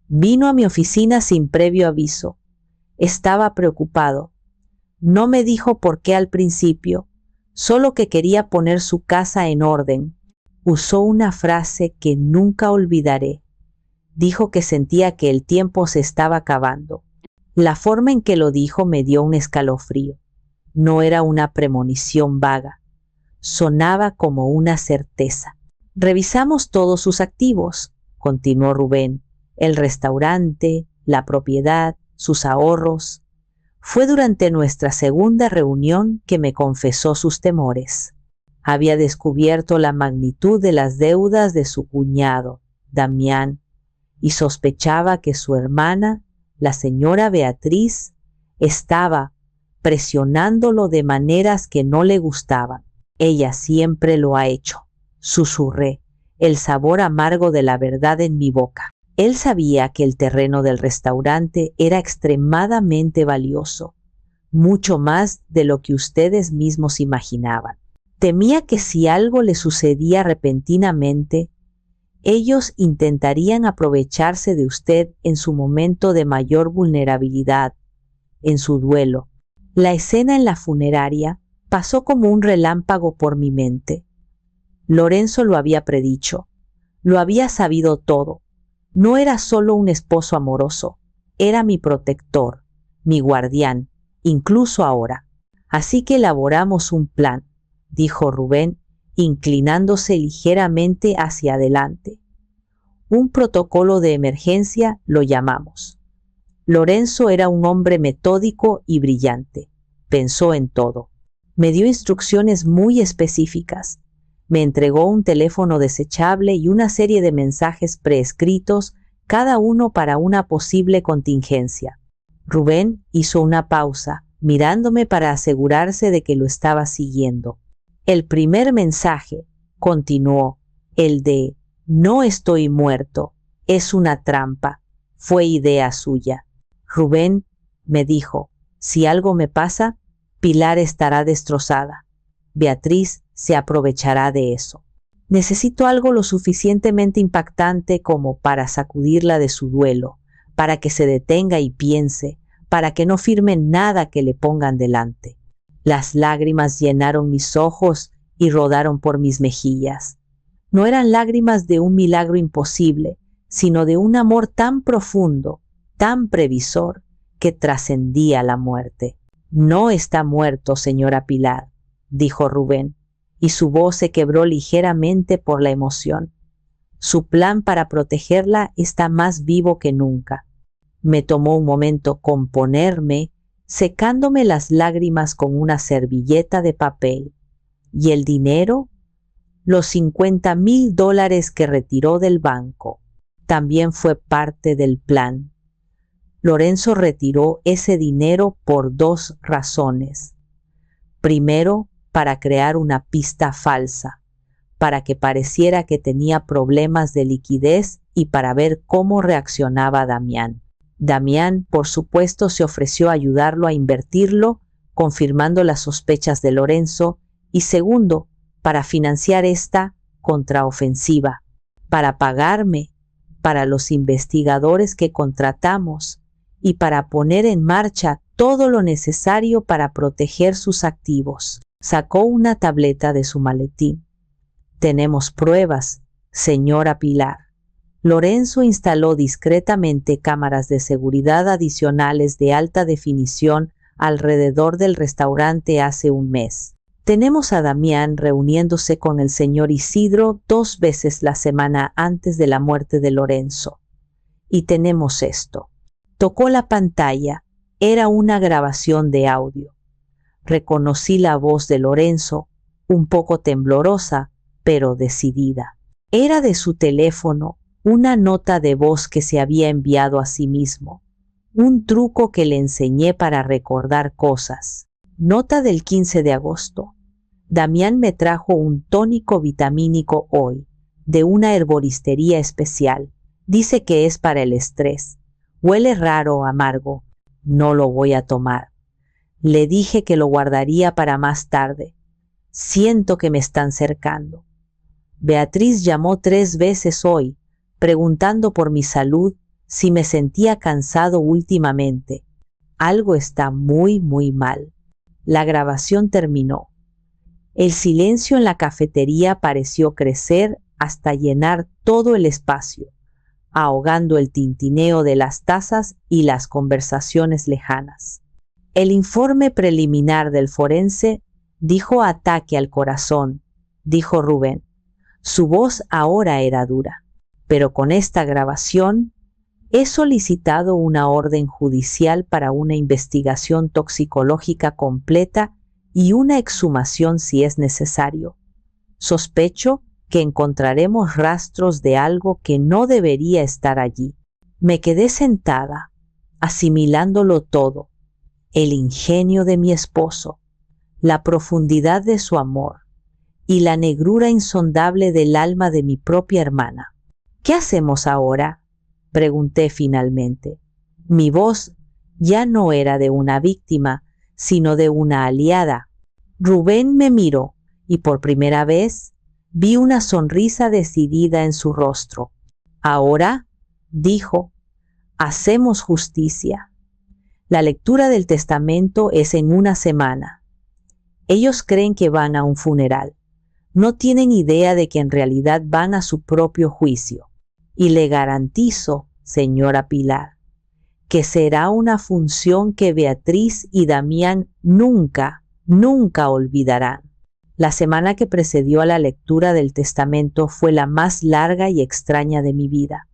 Vino a mi oficina sin previo aviso. Estaba preocupado. No me dijo por qué al principio, solo que quería poner su casa en orden. Usó una frase que nunca olvidaré. Dijo que sentía que el tiempo se estaba acabando. La forma en que lo dijo me dio un escalofrío. No era una premonición vaga. Sonaba como una certeza. Revisamos todos sus activos, continuó Rubén, el restaurante, la propiedad, sus ahorros. Fue durante nuestra segunda reunión que me confesó sus temores. Había descubierto la magnitud de las deudas de su cuñado, Damián, y sospechaba que su hermana, la señora Beatriz, estaba presionándolo de maneras que no le gustaban. Ella siempre lo ha hecho, susurré, el sabor amargo de la verdad en mi boca. Él sabía que el terreno del restaurante era extremadamente valioso, mucho más de lo que ustedes mismos imaginaban. Temía que si algo le sucedía repentinamente, ellos intentarían aprovecharse de usted en su momento de mayor vulnerabilidad, en su duelo. La escena en la funeraria pasó como un relámpago por mi mente. Lorenzo lo había predicho, lo había sabido todo. No era solo un esposo amoroso, era mi protector, mi guardián, incluso ahora. Así que elaboramos un plan, dijo Rubén, inclinándose ligeramente hacia adelante. Un protocolo de emergencia lo llamamos. Lorenzo era un hombre metódico y brillante. Pensó en todo. Me dio instrucciones muy específicas. Me entregó un teléfono desechable y una serie de mensajes preescritos, cada uno para una posible contingencia. Rubén hizo una pausa, mirándome para asegurarse de que lo estaba siguiendo. El primer mensaje, continuó, el de «No estoy muerto, es una trampa», fue idea suya. Rubén me dijo, «Si algo me pasa, Pilar estará destrozada. Beatriz se aprovechará de eso. Necesito algo lo suficientemente impactante como para sacudirla de su duelo, para que se detenga y piense, para que no firme nada que le pongan delante». Las lágrimas llenaron mis ojos y rodaron por mis mejillas. No eran lágrimas de un milagro imposible, sino de un amor tan profundo, tan previsor, que trascendía la muerte. «No está muerto, señora Pilar», dijo Rubén, y su voz se quebró ligeramente por la emoción. «Su plan para protegerla está más vivo que nunca». Me tomó un momento componerme, secándome las lágrimas con una servilleta de papel. ¿Y el dinero? Los $50,000 que retiró del banco. También fue parte del plan. Lorenzo retiró ese dinero por 2 razones. Primero, para crear una pista falsa, para que pareciera que tenía problemas de liquidez y para ver cómo reaccionaba Damián. Damián, por supuesto, se ofreció a ayudarlo a invertirlo, confirmando las sospechas de Lorenzo, y segundo, para financiar esta contraofensiva, para pagarme, para los investigadores que contratamos y para poner en marcha todo lo necesario para proteger sus activos. Sacó una tableta de su maletín. «Tenemos pruebas, señora Pilar». Lorenzo instaló discretamente cámaras de seguridad adicionales de alta definición alrededor del restaurante hace un mes. Tenemos a Damián reuniéndose con el señor Isidro 2 veces la semana antes de la muerte de Lorenzo. Y tenemos esto. Tocó la pantalla. Era una grabación de audio. Reconocí la voz de Lorenzo, un poco temblorosa, pero decidida. Era de su teléfono, una nota de voz que se había enviado a sí mismo, un truco que le enseñé para recordar cosas. Nota del 15 de agosto. Damián me trajo un tónico vitamínico hoy, de una herboristería especial. Dice que es para el estrés. Huele raro, amargo. No lo voy a tomar. Le dije que lo guardaría para más tarde. Siento que me están cercando. Beatriz llamó 3 veces hoy, preguntando por mi salud, si me sentía cansado últimamente. Algo está muy mal. La grabación terminó. El silencio en la cafetería pareció crecer hasta llenar todo el espacio, ahogando el tintineo de las tazas y las conversaciones lejanas. El informe preliminar del forense dijo ataque al corazón, dijo Rubén. Su voz ahora era dura. Pero con esta grabación he solicitado una orden judicial para una investigación toxicológica completa y una exhumación si es necesario. Sospecho que encontraremos rastros de algo que no debería estar allí. Me quedé sentada, asimilándolo todo. El ingenio de mi esposo, la profundidad de su amor, y la negrura insondable del alma de mi propia hermana. ¿Qué hacemos ahora?, pregunté finalmente. Mi voz ya no era de una víctima, sino de una aliada. Rubén me miró y por primera vez vi una sonrisa decidida en su rostro. Ahora, dijo, hacemos justicia. La lectura del testamento es en una semana. Ellos creen que van a un funeral. No tienen idea de que en realidad van a su propio juicio. Y le garantizo, señora Pilar, que será una función que Beatriz y Damián nunca olvidarán. La semana que precedió a la lectura del testamento fue la más larga y extraña de mi vida.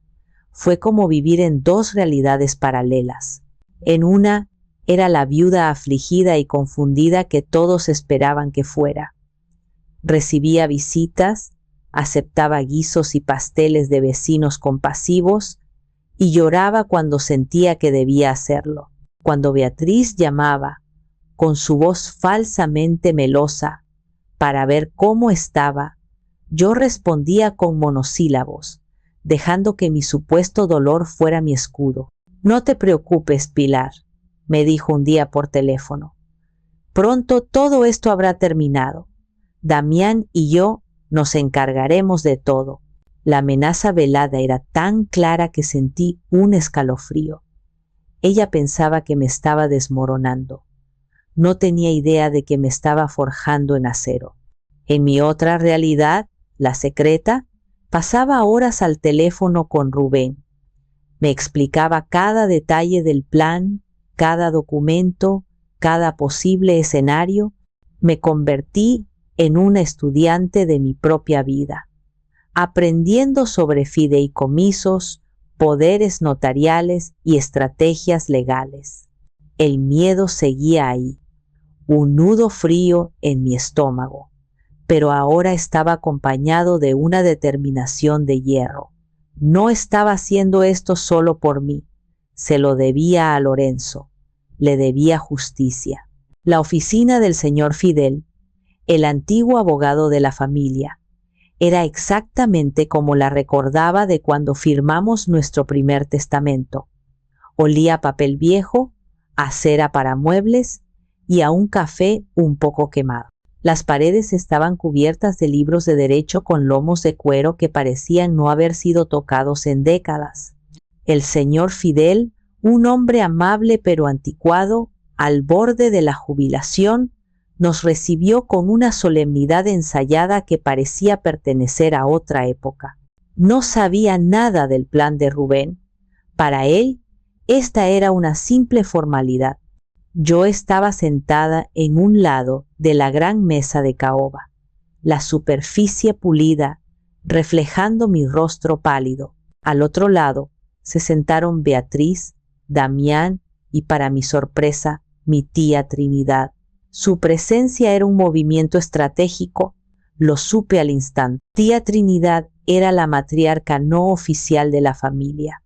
Fue como vivir en dos realidades paralelas. En una era la viuda afligida y confundida que todos esperaban que fuera. Recibía visitas, aceptaba guisos y pasteles de vecinos compasivos y lloraba cuando sentía que debía hacerlo. Cuando Beatriz llamaba, con su voz falsamente melosa, para ver cómo estaba, yo respondía con monosílabos, dejando que mi supuesto dolor fuera mi escudo. No te preocupes, Pilar, me dijo un día por teléfono. Pronto todo esto habrá terminado. Damián y yo nos encargaremos de todo. La amenaza velada era tan clara que sentí un escalofrío. Ella pensaba que me estaba desmoronando. No tenía idea de que me estaba forjando en acero. En mi otra realidad, la secreta, pasaba horas al teléfono con Rubén. Me explicaba cada detalle del plan, cada documento, cada posible escenario. Me convertí en una estudiante de mi propia vida, aprendiendo sobre fideicomisos, poderes notariales y estrategias legales. El miedo seguía ahí, un nudo frío en mi estómago, pero ahora estaba acompañado de una determinación de hierro. No estaba haciendo esto solo por mí, se lo debía a Lorenzo, le debía justicia. La oficina del señor Fidel, el antiguo abogado de la familia, era exactamente como la recordaba de cuando firmamos nuestro primer testamento. Olía a papel viejo, a cera para muebles y a un café un poco quemado. Las paredes estaban cubiertas de libros de derecho con lomos de cuero que parecían no haber sido tocados en décadas. El señor Fidel, un hombre amable pero anticuado, al borde de la jubilación, nos recibió con una solemnidad ensayada que parecía pertenecer a otra época. No sabía nada del plan de Rubén. Para él, esta era una simple formalidad. Yo estaba sentada en un lado de la gran mesa de caoba, la superficie pulida reflejando mi rostro pálido. Al otro lado se sentaron Beatriz, Damián y, para mi sorpresa, mi tía Trinidad. Su presencia era un movimiento estratégico, lo supe al instante. Tía Trinidad era la matriarca no oficial de la familia,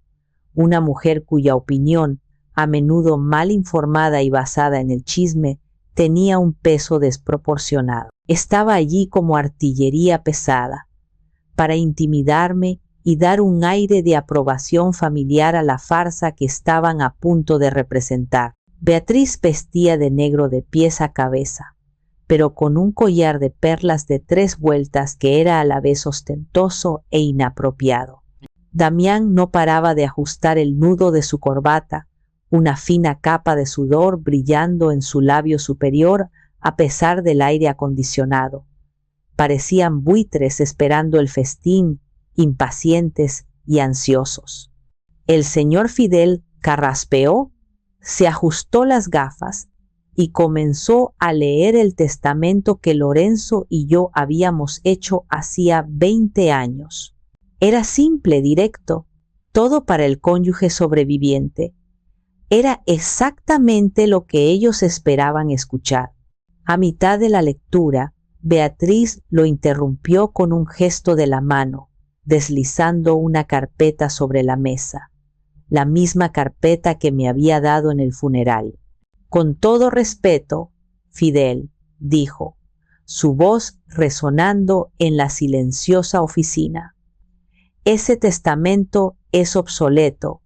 una mujer cuya opinión, a menudo mal informada y basada en el chisme, tenía un peso desproporcionado. Estaba allí como artillería pesada, para intimidarme y dar un aire de aprobación familiar a la farsa que estaban a punto de representar. Beatriz vestía de negro de pies a cabeza, pero con un collar de perlas de 3 vueltas que era a la vez ostentoso e inapropiado. Damián no paraba de ajustar el nudo de su corbata, una fina capa de sudor brillando en su labio superior a pesar del aire acondicionado. Parecían buitres esperando el festín, impacientes y ansiosos. El señor Fidel carraspeó, se ajustó las gafas y comenzó a leer el testamento que Lorenzo y yo habíamos hecho hacía 20 años. Era simple, directo, todo para el cónyuge sobreviviente. Era exactamente lo que ellos esperaban escuchar. A mitad de la lectura, Beatriz lo interrumpió con un gesto de la mano, deslizando una carpeta sobre la mesa, la misma carpeta que me había dado en el funeral. Con todo respeto, Fidel, dijo, su voz resonando en la silenciosa oficina. Ese testamento es obsoleto.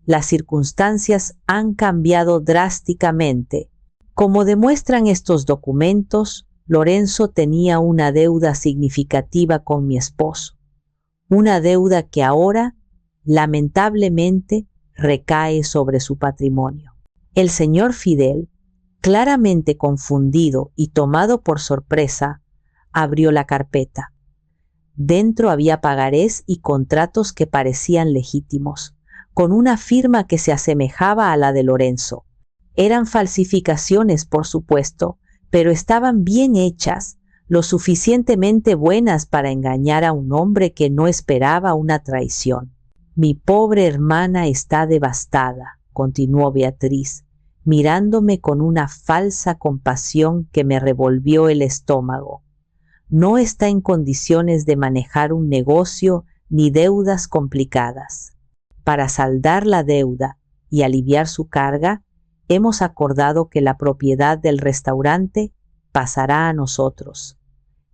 Las circunstancias han cambiado drásticamente. Como demuestran estos documentos, Lorenzo tenía una deuda significativa con mi esposo. Una deuda que ahora, lamentablemente, recae sobre su patrimonio. El señor Fidel, claramente confundido y tomado por sorpresa, abrió la carpeta. Dentro había pagarés y contratos que parecían legítimos, con una firma que se asemejaba a la de Lorenzo. Eran falsificaciones, por supuesto, pero estaban bien hechas, lo suficientemente buenas para engañar a un hombre que no esperaba una traición. Mi pobre hermana está devastada, continuó Beatriz, mirándome con una falsa compasión que me revolvió el estómago. No está en condiciones de manejar un negocio ni deudas complicadas. Para saldar la deuda y aliviar su carga, hemos acordado que la propiedad del restaurante pasará a nosotros.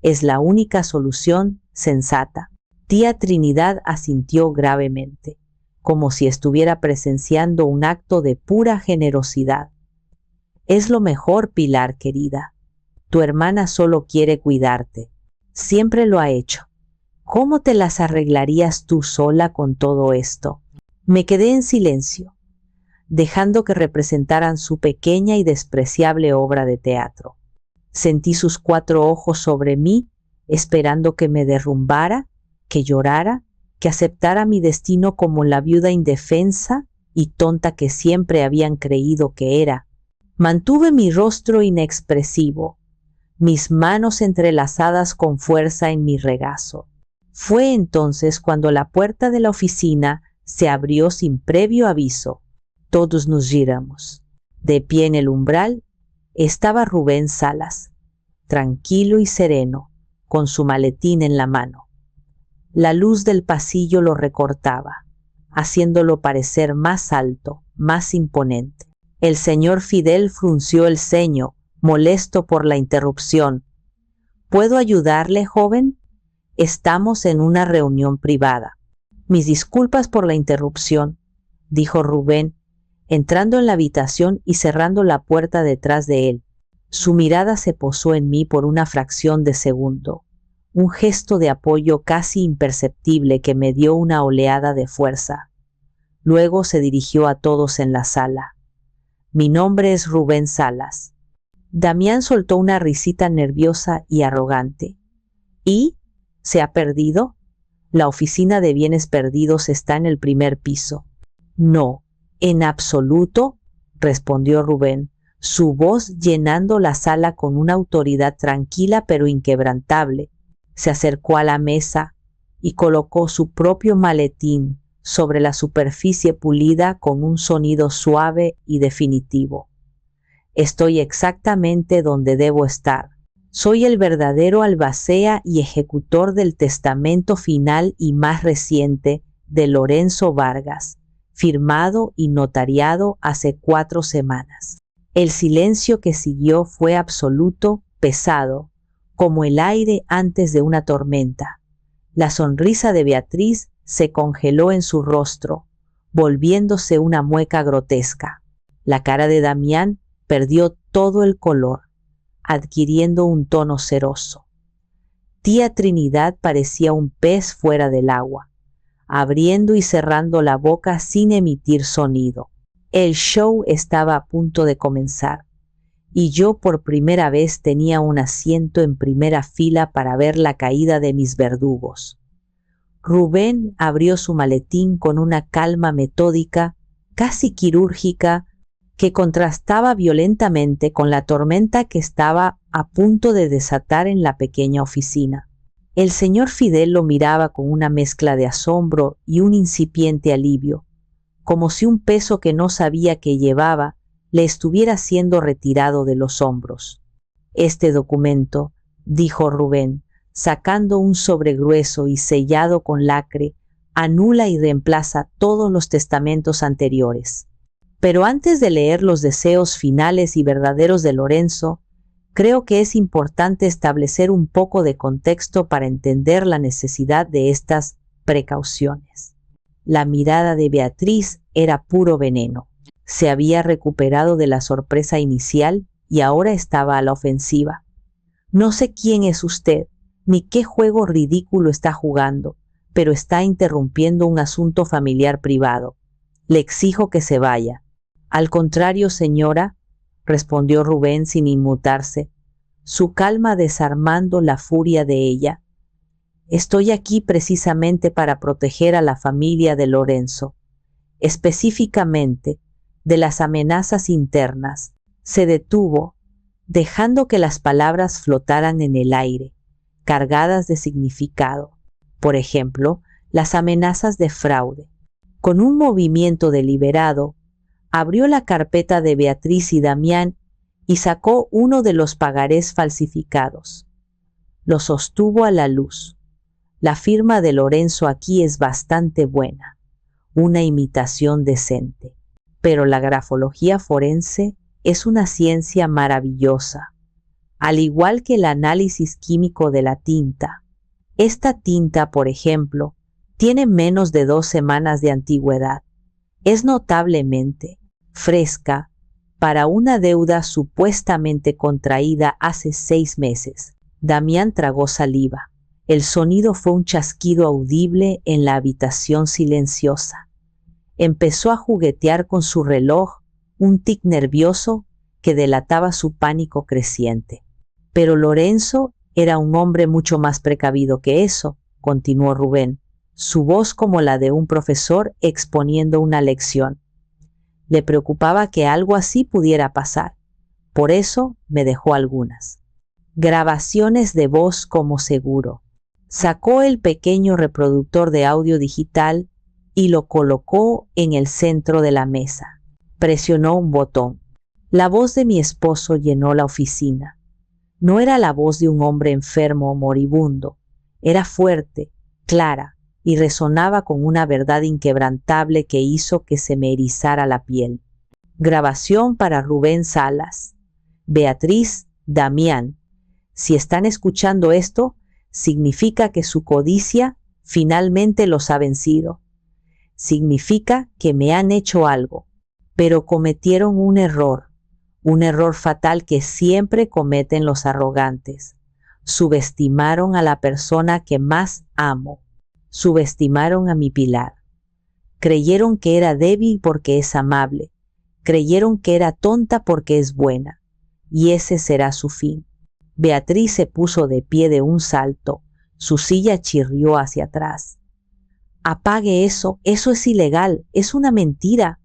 Es la única solución sensata. Tía Trinidad asintió gravemente, como si estuviera presenciando un acto de pura generosidad. Es lo mejor, Pilar querida. Tu hermana solo quiere cuidarte. Siempre lo ha hecho. ¿Cómo te las arreglarías tú sola con todo esto? Me quedé en silencio, dejando que representaran su pequeña y despreciable obra de teatro. Sentí sus 4 ojos sobre mí, esperando que me derrumbara, que llorara, que aceptara mi destino como la viuda indefensa y tonta que siempre habían creído que era. Mantuve mi rostro inexpresivo, mis manos entrelazadas con fuerza en mi regazo. Fue entonces cuando la puerta de la oficina se abrió sin previo aviso. Todos nos giramos. De pie en el umbral estaba Rubén Salas, tranquilo y sereno, con su maletín en la mano. La luz del pasillo lo recortaba, haciéndolo parecer más alto, más imponente. El señor Fidel frunció el ceño, molesto por la interrupción. ¿Puedo ayudarle, joven? Estamos en una reunión privada. Mis disculpas por la interrupción, dijo Rubén, entrando en la habitación y cerrando la puerta detrás de él. Su mirada se posó en mí por una fracción de segundo, un gesto de apoyo casi imperceptible que me dio una oleada de fuerza. Luego se dirigió a todos en la sala. Mi nombre es Rubén Salas. Damián soltó una risita nerviosa y arrogante. ¿Y? ¿Se ha perdido? La oficina de bienes perdidos está en el primer piso. No, en absoluto, respondió Rubén, su voz llenando la sala con una autoridad tranquila pero inquebrantable. Se acercó a la mesa y colocó su propio maletín sobre la superficie pulida con un sonido suave y definitivo. Estoy exactamente donde debo estar. Soy el verdadero albacea y ejecutor del testamento final y más reciente de Lorenzo Vargas, firmado y notariado hace 4 semanas. El silencio que siguió fue absoluto, pesado, como el aire antes de una tormenta. La sonrisa de Beatriz se congeló en su rostro, volviéndose una mueca grotesca. La cara de Damián perdió todo el color, adquiriendo un tono ceroso. Tía Trinidad parecía un pez fuera del agua, abriendo y cerrando la boca sin emitir sonido. El show estaba a punto de comenzar, y yo por primera vez tenía un asiento en primera fila para ver la caída de mis verdugos. Rubén abrió su maletín con una calma metódica, casi quirúrgica, que contrastaba violentamente con la tormenta que estaba a punto de desatar en la pequeña oficina. El señor Fidel lo miraba con una mezcla de asombro y un incipiente alivio, como si un peso que no sabía que llevaba le estuviera siendo retirado de los hombros. Este documento, dijo Rubén, sacando un sobre grueso y sellado con lacre, anula y reemplaza todos los testamentos anteriores. Pero antes de leer los deseos finales y verdaderos de Lorenzo, Creo que es importante establecer un poco de contexto para entender la necesidad de estas precauciones. La mirada de Beatriz era puro veneno. Se había recuperado de la sorpresa inicial y ahora estaba a la ofensiva. No sé quién es usted, ni qué juego ridículo está jugando, pero está interrumpiendo un asunto familiar privado. Le exijo que se vaya. Al contrario, señora, respondió Rubén sin inmutarse, su calma desarmando la furia de ella. Estoy aquí precisamente para proteger a la familia de Lorenzo, específicamente de las amenazas internas. Se detuvo, dejando que las palabras flotaran en el aire, cargadas de significado. Por ejemplo, las amenazas de fraude. Con un movimiento deliberado, abrió la carpeta de Beatriz y Damián y sacó uno de los pagarés falsificados. Lo sostuvo a la luz. La firma de Lorenzo aquí es bastante buena, una imitación decente, pero la grafología forense es una ciencia maravillosa, al igual que el análisis químico de la tinta. Esta tinta, por ejemplo, tiene menos de 2 semanas de antigüedad. Es notablemente fresca para una deuda supuestamente contraída hace 6 meses. Damián tragó saliva. El sonido fue un chasquido audible en la habitación silenciosa. Empezó a juguetear con su reloj, un tic nervioso que delataba su pánico creciente. Pero Lorenzo era un hombre mucho más precavido que eso, continuó Rubén, su voz como la de un profesor exponiendo una lección. Le preocupaba que algo así pudiera pasar. Por eso me dejó algunas grabaciones de voz como seguro. Sacó el pequeño reproductor de audio digital y lo colocó en el centro de la mesa. Presionó un botón. La voz de mi esposo llenó la oficina. No era la voz de un hombre enfermo o moribundo. Era fuerte, clara, y resonaba con una verdad inquebrantable que hizo que se me erizara la piel. Grabación para Rubén Salas. Beatriz, Damián. Si están escuchando esto, significa que su codicia finalmente los ha vencido. Significa que me han hecho algo, pero cometieron un error fatal que siempre cometen los arrogantes. Subestimaron a la persona que más amo. Subestimaron a mi Pilar. Creyeron que era débil porque es amable. Creyeron que era tonta porque es buena. Y ese será su fin. Beatriz se puso de pie de un salto. Su silla chirrió hacia atrás. Apague eso, eso es ilegal, es una mentira.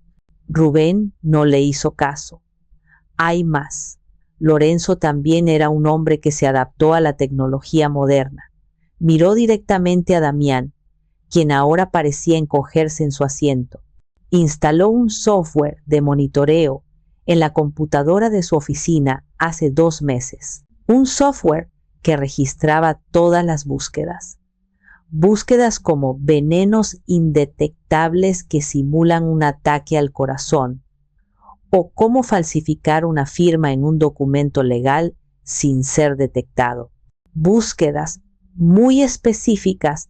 Rubén no le hizo caso. Hay más. Lorenzo también era un hombre que se adaptó a la tecnología moderna. Miró directamente a Damián, quien ahora parecía encogerse en su asiento. Instaló un software de monitoreo en la computadora de su oficina hace 2 meses. Un software que registraba todas las búsquedas. Búsquedas como venenos indetectables que simulan un ataque al corazón, o cómo falsificar una firma en un documento legal sin ser detectado. Búsquedas muy específicas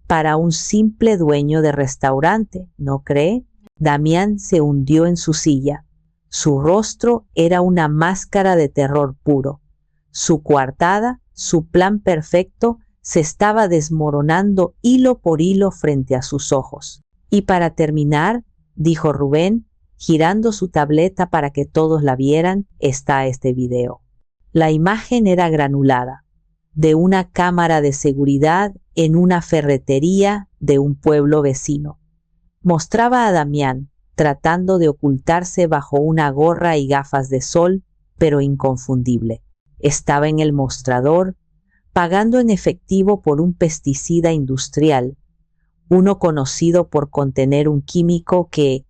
para un simple dueño de restaurante, ¿no cree? Damián se hundió en su silla. Su rostro era una máscara de terror puro. Su coartada, su plan perfecto, se estaba desmoronando hilo por hilo frente a sus ojos. Y para terminar, dijo Rubén, girando su tableta para que todos la vieran, está este video. La imagen era granulada, de una cámara de seguridad en una ferretería de un pueblo vecino. Mostraba a Damián tratando de ocultarse bajo una gorra y gafas de sol, pero inconfundible. Estaba en el mostrador, pagando en efectivo por un pesticida industrial, uno conocido por contener un químico que,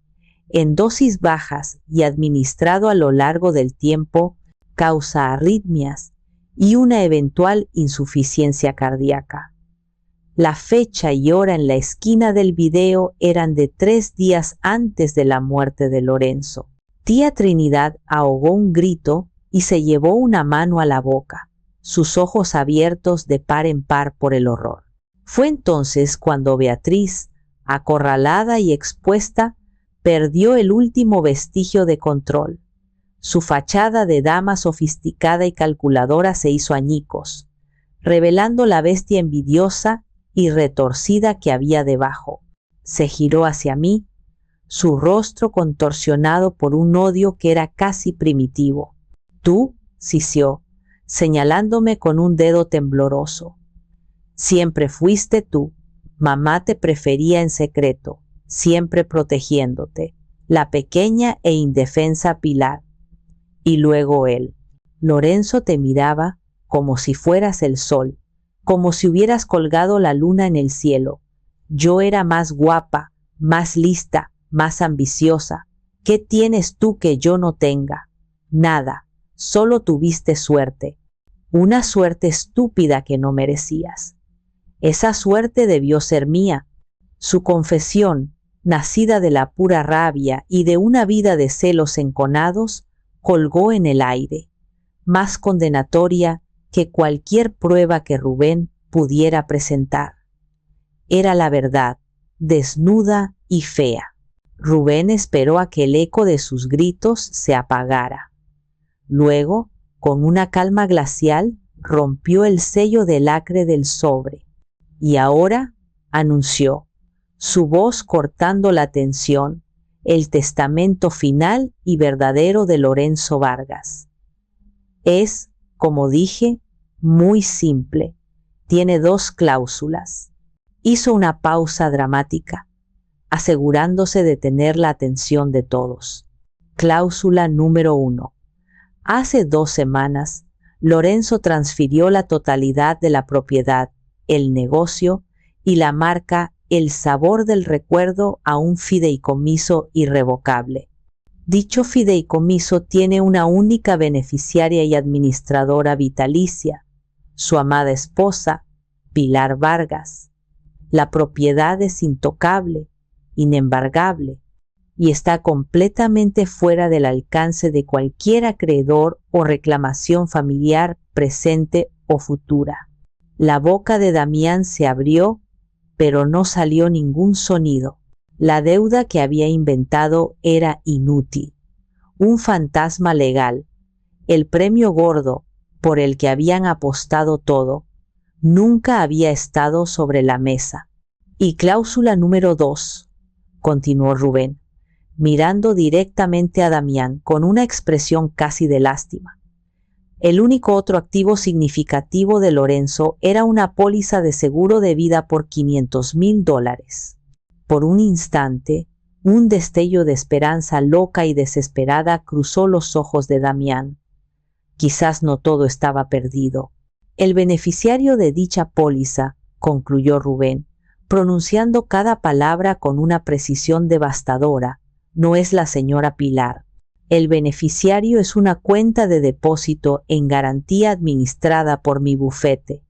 en dosis bajas y administrado a lo largo del tiempo, causa arritmias y una eventual insuficiencia cardíaca. La fecha y hora en la esquina del video eran de 3 días antes de la muerte de Lorenzo. Tía Trinidad ahogó un grito y se llevó una mano a la boca, sus ojos abiertos de par en par por el horror. Fue entonces cuando Beatriz, acorralada y expuesta, perdió el último vestigio de control. Su fachada de dama sofisticada y calculadora se hizo añicos, revelando la bestia envidiosa y retorcida que había debajo. Se giró hacia mí, su rostro contorsionado por un odio que era casi primitivo. «Tú», sisió, señalándome con un dedo tembloroso. «Siempre fuiste tú. Mamá te prefería en secreto, siempre protegiéndote, la pequeña e indefensa Pilar». Y luego él. «Lorenzo te miraba como si fueras el sol, como si hubieras colgado la luna en el cielo. Yo era más guapa, más lista, más ambiciosa. ¿Qué tienes tú que yo no tenga? Nada, solo tuviste suerte. Una suerte estúpida que no merecías. Esa suerte debió ser mía». Su confesión, nacida de la pura rabia y de una vida de celos enconados, colgó en el aire, más condenatoria que cualquier prueba que Rubén pudiera presentar. Era la verdad, desnuda y fea. Rubén esperó a que el eco de sus gritos se apagara. Luego, con una calma glacial, rompió el sello de lacre del sobre. «Y ahora», anunció, su voz cortando la tensión, «el testamento final y verdadero de Lorenzo Vargas. Es, como dije, muy simple. Tiene 2 cláusulas». Hizo una pausa dramática, asegurándose de tener la atención de todos. Cláusula número 1. Hace 2 semanas, Lorenzo transfirió la totalidad de la propiedad, el negocio y la marca El Sabor del Recuerdo a un fideicomiso irrevocable. Dicho fideicomiso tiene una única beneficiaria y administradora vitalicia, su amada esposa, Pilar Vargas. La propiedad es intocable, inembargable, y está completamente fuera del alcance de cualquier acreedor o reclamación familiar presente o futura. La boca de Damián se abrió, pero no salió ningún sonido. La deuda que había inventado era inútil, un fantasma legal. El premio gordo, por el que habían apostado todo, nunca había estado sobre la mesa. Y cláusula número 2, continuó Rubén, mirando directamente a Damián con una expresión casi de lástima. El único otro activo significativo de Lorenzo era una póliza de seguro de vida por $500,000. Por un instante, un destello de esperanza loca y desesperada cruzó los ojos de Damián. Quizás no todo estaba perdido. El beneficiario de dicha póliza, concluyó Rubén, pronunciando cada palabra con una precisión devastadora, no es la señora Pilar. El beneficiario es una cuenta de depósito en garantía administrada por mi bufete,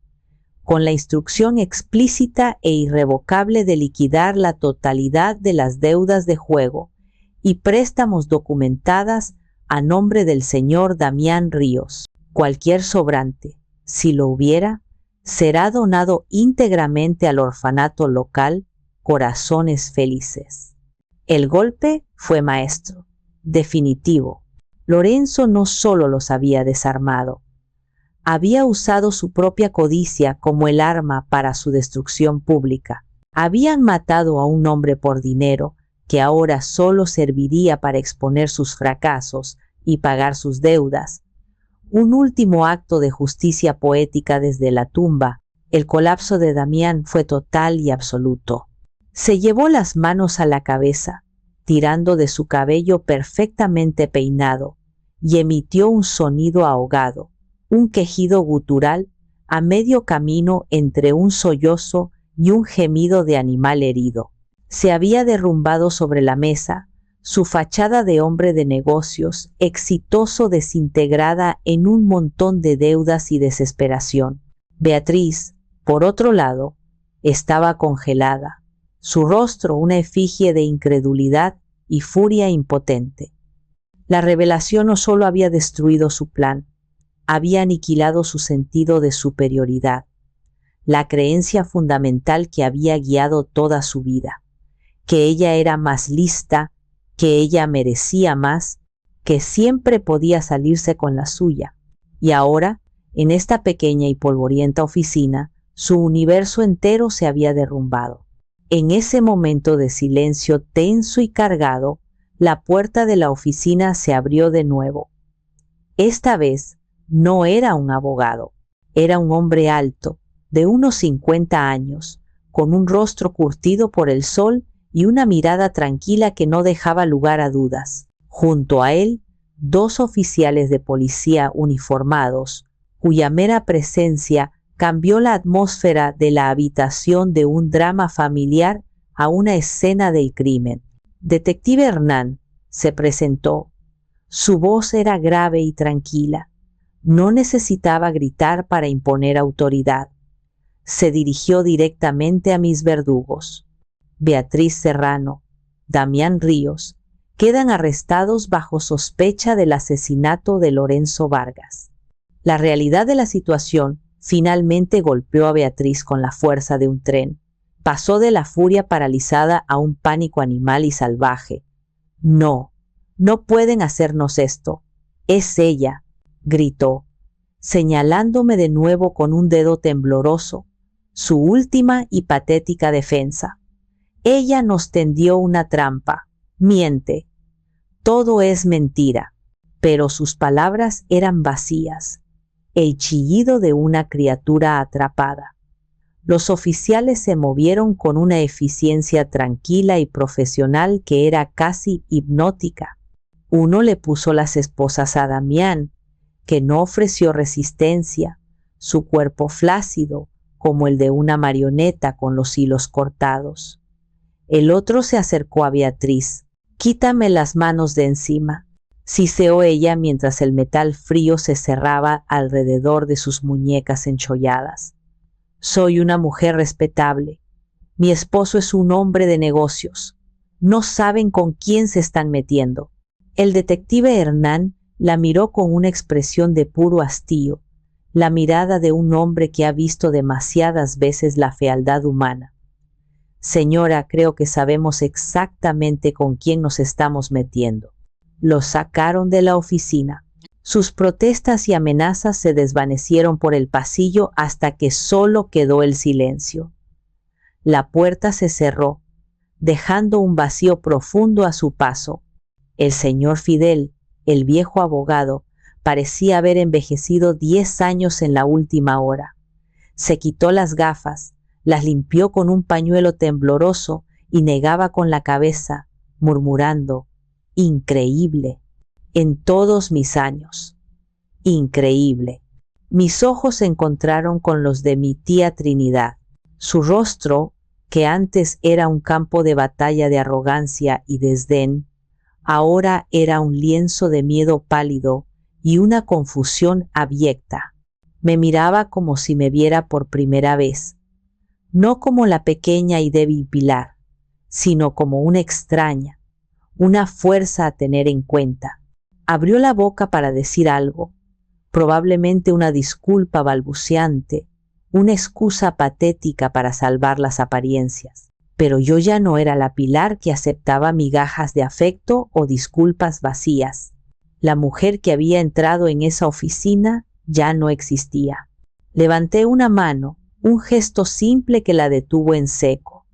con la instrucción explícita e irrevocable de liquidar la totalidad de las deudas de juego y préstamos documentadas a nombre del señor Damián Ríos. Cualquier sobrante, si lo hubiera, será donado íntegramente al orfanato local Corazones Felices. El golpe fue maestro, definitivo. Lorenzo no solo los había desarmado, había usado su propia codicia como el arma para su destrucción pública. Habían matado a un hombre por dinero que ahora solo serviría para exponer sus fracasos y pagar sus deudas. Un último acto de justicia poética desde la tumba. El colapso de Damián fue total y absoluto. Se llevó las manos a la cabeza, tirando de su cabello perfectamente peinado, y emitió un sonido ahogado, un quejido gutural a medio camino entre un sollozo y un gemido de animal herido. Se había derrumbado sobre la mesa, su fachada de hombre de negocios, exitoso desintegrada en un montón de deudas y desesperación. Beatriz, por otro lado, estaba congelada, su rostro una efigie de incredulidad y furia impotente. La revelación no solo había destruido su plan, había aniquilado su sentido de superioridad, la creencia fundamental que había guiado toda su vida, que ella era más lista, que ella merecía más, que siempre podía salirse con la suya. Y ahora, en esta pequeña y polvorienta oficina, su universo entero se había derrumbado. En ese momento de silencio tenso y cargado, la puerta de la oficina se abrió de nuevo. Esta vez no era un abogado, era un hombre alto, de unos 50 años, con un rostro curtido por el sol y una mirada tranquila que no dejaba lugar a dudas. Junto a él, 2 oficiales de policía uniformados, cuya mera presencia cambió la atmósfera de la habitación de un drama familiar a una escena del crimen. Detective Hernán se presentó. Su voz era grave y tranquila. No necesitaba gritar para imponer autoridad. Se dirigió directamente a mis verdugos. Beatriz Serrano, Damián Ríos, quedan arrestados bajo sospecha del asesinato de Lorenzo Vargas. La realidad de la situación finalmente golpeó a Beatriz con la fuerza de un tren. Pasó de la furia paralizada a un pánico animal y salvaje. No, no pueden hacernos esto. Es ella, gritó, señalándome de nuevo con un dedo tembloroso, su última y patética defensa. Ella nos tendió una trampa. Miente. Todo es mentira. Pero sus palabras eran vacías, el chillido de una criatura atrapada. Los oficiales se movieron con una eficiencia tranquila y profesional que era casi hipnótica. Uno le puso las esposas a Damián, que no ofreció resistencia, su cuerpo flácido, como el de una marioneta con los hilos cortados. El otro se acercó a Beatriz. «Quítame las manos de encima», siseó ella mientras el metal frío se cerraba alrededor de sus muñecas encholladas. «Soy una mujer respetable. Mi esposo es un hombre de negocios. No saben con quién se están metiendo». El detective Hernán la miró con una expresión de puro hastío, la mirada de un hombre que ha visto demasiadas veces la fealdad humana. «Señora, creo que sabemos exactamente con quién nos estamos metiendo». Lo sacaron de la oficina. Sus protestas y amenazas se desvanecieron por el pasillo hasta que solo quedó el silencio. La puerta se cerró, dejando un vacío profundo a su paso. El señor Fidel, el viejo abogado, parecía haber envejecido 10 años en la última hora. Se quitó las gafas, las limpió con un pañuelo tembloroso y negaba con la cabeza, murmurando: «Increíble, en todos mis años. Increíble». Mis ojos se encontraron con los de mi tía Trinidad. Su rostro, que antes era un campo de batalla de arrogancia y desdén, ahora era un lienzo de miedo pálido y una confusión abyecta. Me miraba como si me viera por primera vez, no como la pequeña y débil Pilar, sino como una extraña, una fuerza a tener en cuenta. Abrió la boca para decir algo, probablemente una disculpa balbuceante, una excusa patética para salvar las apariencias. Pero yo ya no era la Pilar que aceptaba migajas de afecto o disculpas vacías. La mujer que había entrado en esa oficina ya no existía. Levanté una mano, un gesto simple que la detuvo en seco.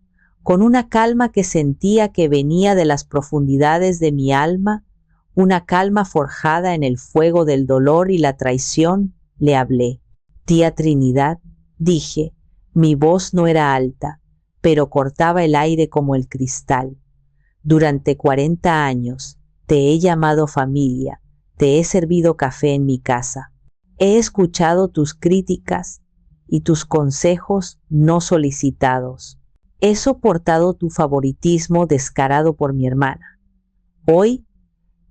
Con una calma que sentía que venía de las profundidades de mi alma, una calma forjada en el fuego del dolor y la traición, le hablé. «Tía Trinidad», dije, mi voz no era alta, pero cortaba el aire como el cristal. «Durante 40 años te he llamado familia, te he servido café en mi casa. He escuchado tus críticas y tus consejos no solicitados. He soportado tu favoritismo descarado por mi hermana. Hoy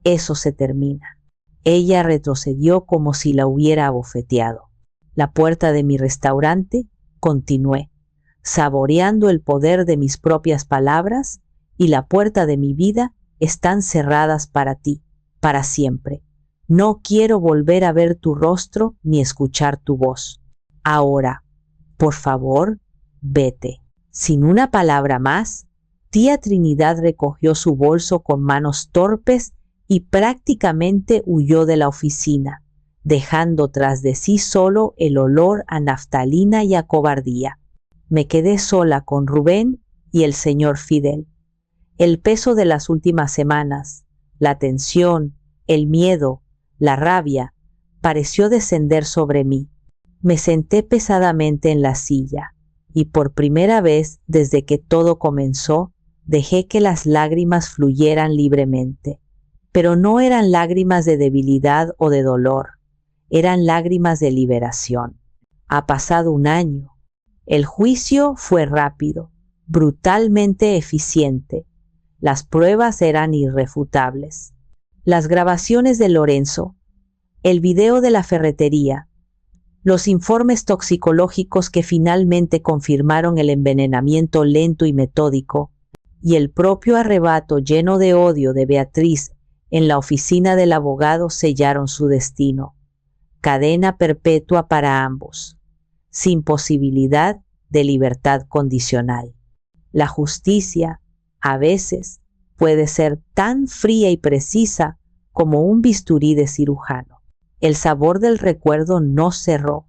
eso se termina». Ella retrocedió como si la hubiera abofeteado. «La puerta de mi restaurante», continué, saboreando el poder de mis propias palabras, «y la puerta de mi vida están cerradas para ti. para siempre. No quiero volver a ver tu rostro ni escuchar tu voz. Ahora, por favor, vete. Sin una palabra más, tía Trinidad recogió su bolso con manos torpes y prácticamente huyó de la oficina, dejando tras de sí solo el olor a naftalina y a cobardía. Me quedé sola con Rubén y el señor Fidel. El peso de las últimas semanas, la tensión, el miedo, la rabia, pareció descender sobre mí. Me senté pesadamente en la silla y por primera vez desde que todo comenzó, dejé que las lágrimas fluyeran libremente. Pero no eran lágrimas de debilidad o de dolor, eran lágrimas de liberación. Ha pasado un año. El juicio fue rápido, brutalmente eficiente. Las pruebas eran irrefutables. Las grabaciones de Lorenzo, el video de la ferretería, los informes toxicológicos que finalmente confirmaron el envenenamiento lento y metódico, y el propio arrebato lleno de odio de Beatriz en la oficina del abogado sellaron su destino. Cadena perpetua para ambos, sin posibilidad de libertad condicional. La justicia, a veces, puede ser tan fría y precisa como un bisturí de cirujano. El sabor del recuerdo no cerró.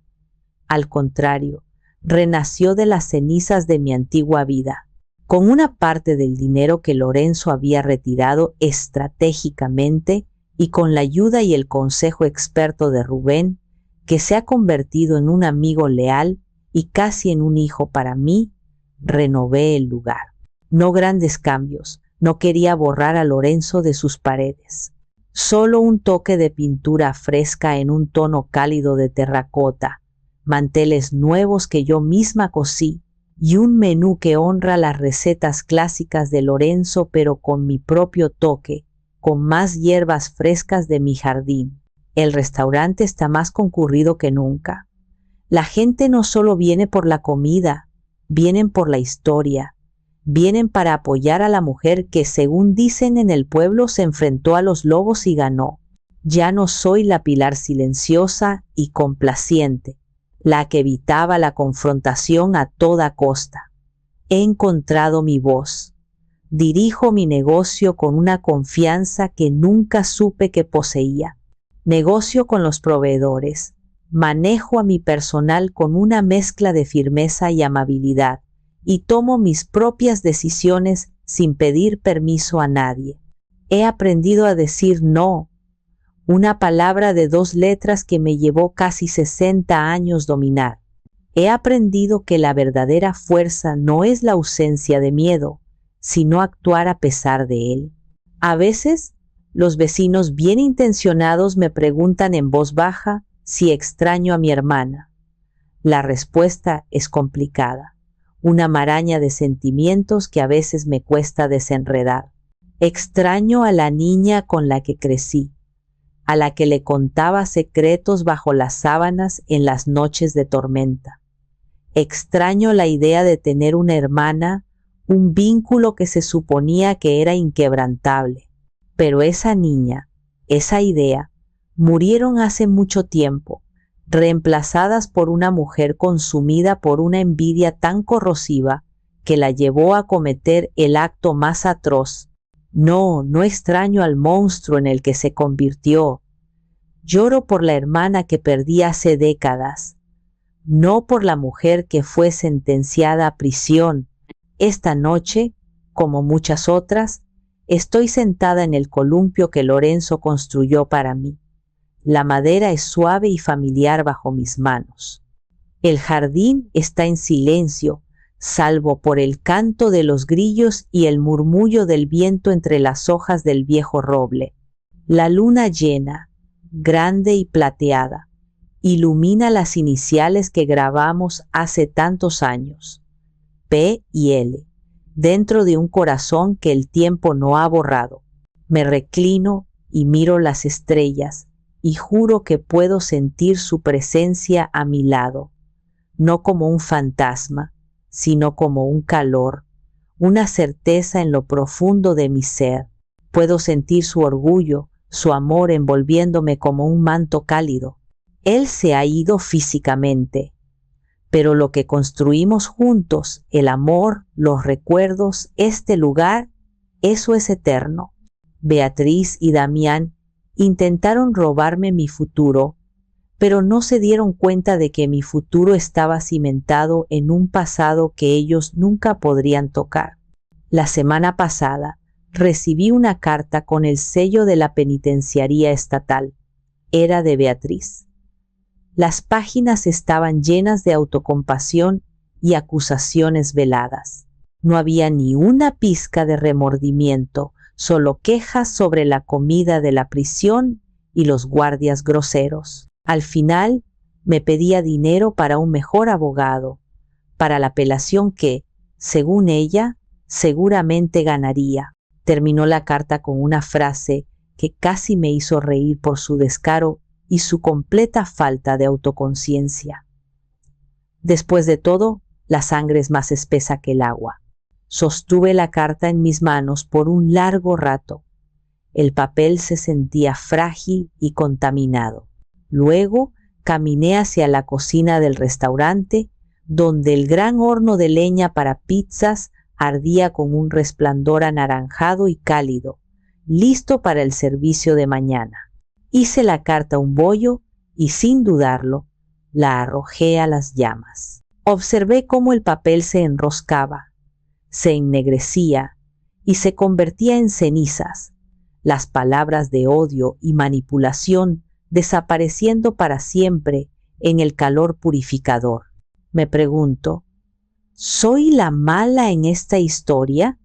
Al contrario, renació de las cenizas de mi antigua vida. Con una parte del dinero que Lorenzo había retirado estratégicamente y con la ayuda y el consejo experto de Rubén, que se ha convertido en un amigo leal y casi en un hijo para mí, renové el lugar. No grandes cambios, no quería borrar a Lorenzo de sus paredes. Solo un toque de pintura fresca en un tono cálido de terracota, manteles nuevos que yo misma cosí y un menú que honra las recetas clásicas de Lorenzo pero con mi propio toque, con más hierbas frescas de mi jardín. El restaurante está más concurrido que nunca. La gente no solo viene por la comida, vienen por la historia. Vienen para apoyar a la mujer que, según dicen en el pueblo, se enfrentó a los lobos y ganó. Ya no soy la Pilar silenciosa y complaciente, la que evitaba la confrontación a toda costa. He encontrado mi voz. Dirijo mi negocio con una confianza que nunca supe que poseía. Negocio con los proveedores. Manejo a mi personal con una mezcla de firmeza y amabilidad. Y tomo mis propias decisiones sin pedir permiso a nadie. He aprendido a decir no, una palabra de 2 letras que me llevó casi 60 años dominar. He aprendido que la verdadera fuerza no es la ausencia de miedo, sino actuar a pesar de él. A veces, los vecinos bien intencionados me preguntan en voz baja si extraño a mi hermana. La respuesta es complicada. Una maraña de sentimientos que a veces me cuesta desenredar. Extraño a la niña con la que crecí, a la que le contaba secretos bajo las sábanas en las noches de tormenta. Extraño la idea de tener una hermana, un vínculo que se suponía que era inquebrantable. Pero esa niña, esa idea, murieron hace mucho tiempo, reemplazadas por una mujer consumida por una envidia tan corrosiva que la llevó a cometer el acto más atroz. No extraño al monstruo en el que se convirtió. Lloro por la hermana que perdí hace décadas, no por la mujer que fue sentenciada a prisión. Esta noche, como muchas otras, estoy sentada en el columpio que Lorenzo construyó para mí. La madera es suave y familiar bajo mis manos. El jardín está en silencio, salvo por el canto de los grillos y el murmullo del viento entre las hojas del viejo roble. La luna llena, grande y plateada, ilumina las iniciales que grabamos hace tantos años, P y L, dentro de un corazón que el tiempo no ha borrado. Me reclino y miro las estrellas, y juro que puedo sentir su presencia a mi lado, no como un fantasma, sino como un calor, una certeza en lo profundo de mi ser. Puedo sentir su orgullo, su amor envolviéndome como un manto cálido. Él se ha ido físicamente, pero lo que construimos juntos, el amor, los recuerdos, este lugar, eso es eterno. Beatriz y Damián intentaron robarme mi futuro, pero no se dieron cuenta de que mi futuro estaba cimentado en un pasado que ellos nunca podrían tocar. La semana pasada recibí una carta con el sello de la penitenciaría estatal. Era de Beatriz. Las páginas estaban llenas de autocompasión y acusaciones veladas. No había ni una pizca de remordimiento, solo quejas sobre la comida de la prisión y los guardias groseros. Al final, me pedía dinero para un mejor abogado, para la apelación que, según ella, seguramente ganaría. Terminó la carta con una frase que casi me hizo reír por su descaro y su completa falta de autoconciencia. Después de todo, la sangre es más espesa que el agua. Sostuve la carta en mis manos por un largo rato. El papel se sentía frágil y contaminado. Luego caminé hacia la cocina del restaurante, donde el gran horno de leña para pizzas ardía con un resplandor anaranjado y cálido, listo para el servicio de mañana. Hice la carta un bollo y, sin dudarlo, la arrojé a las llamas. Observé cómo el papel se enroscaba, se ennegrecía y se convertía en cenizas, las palabras de odio y manipulación desapareciendo para siempre en el calor purificador. Me pregunto, ¿soy la mala en esta historia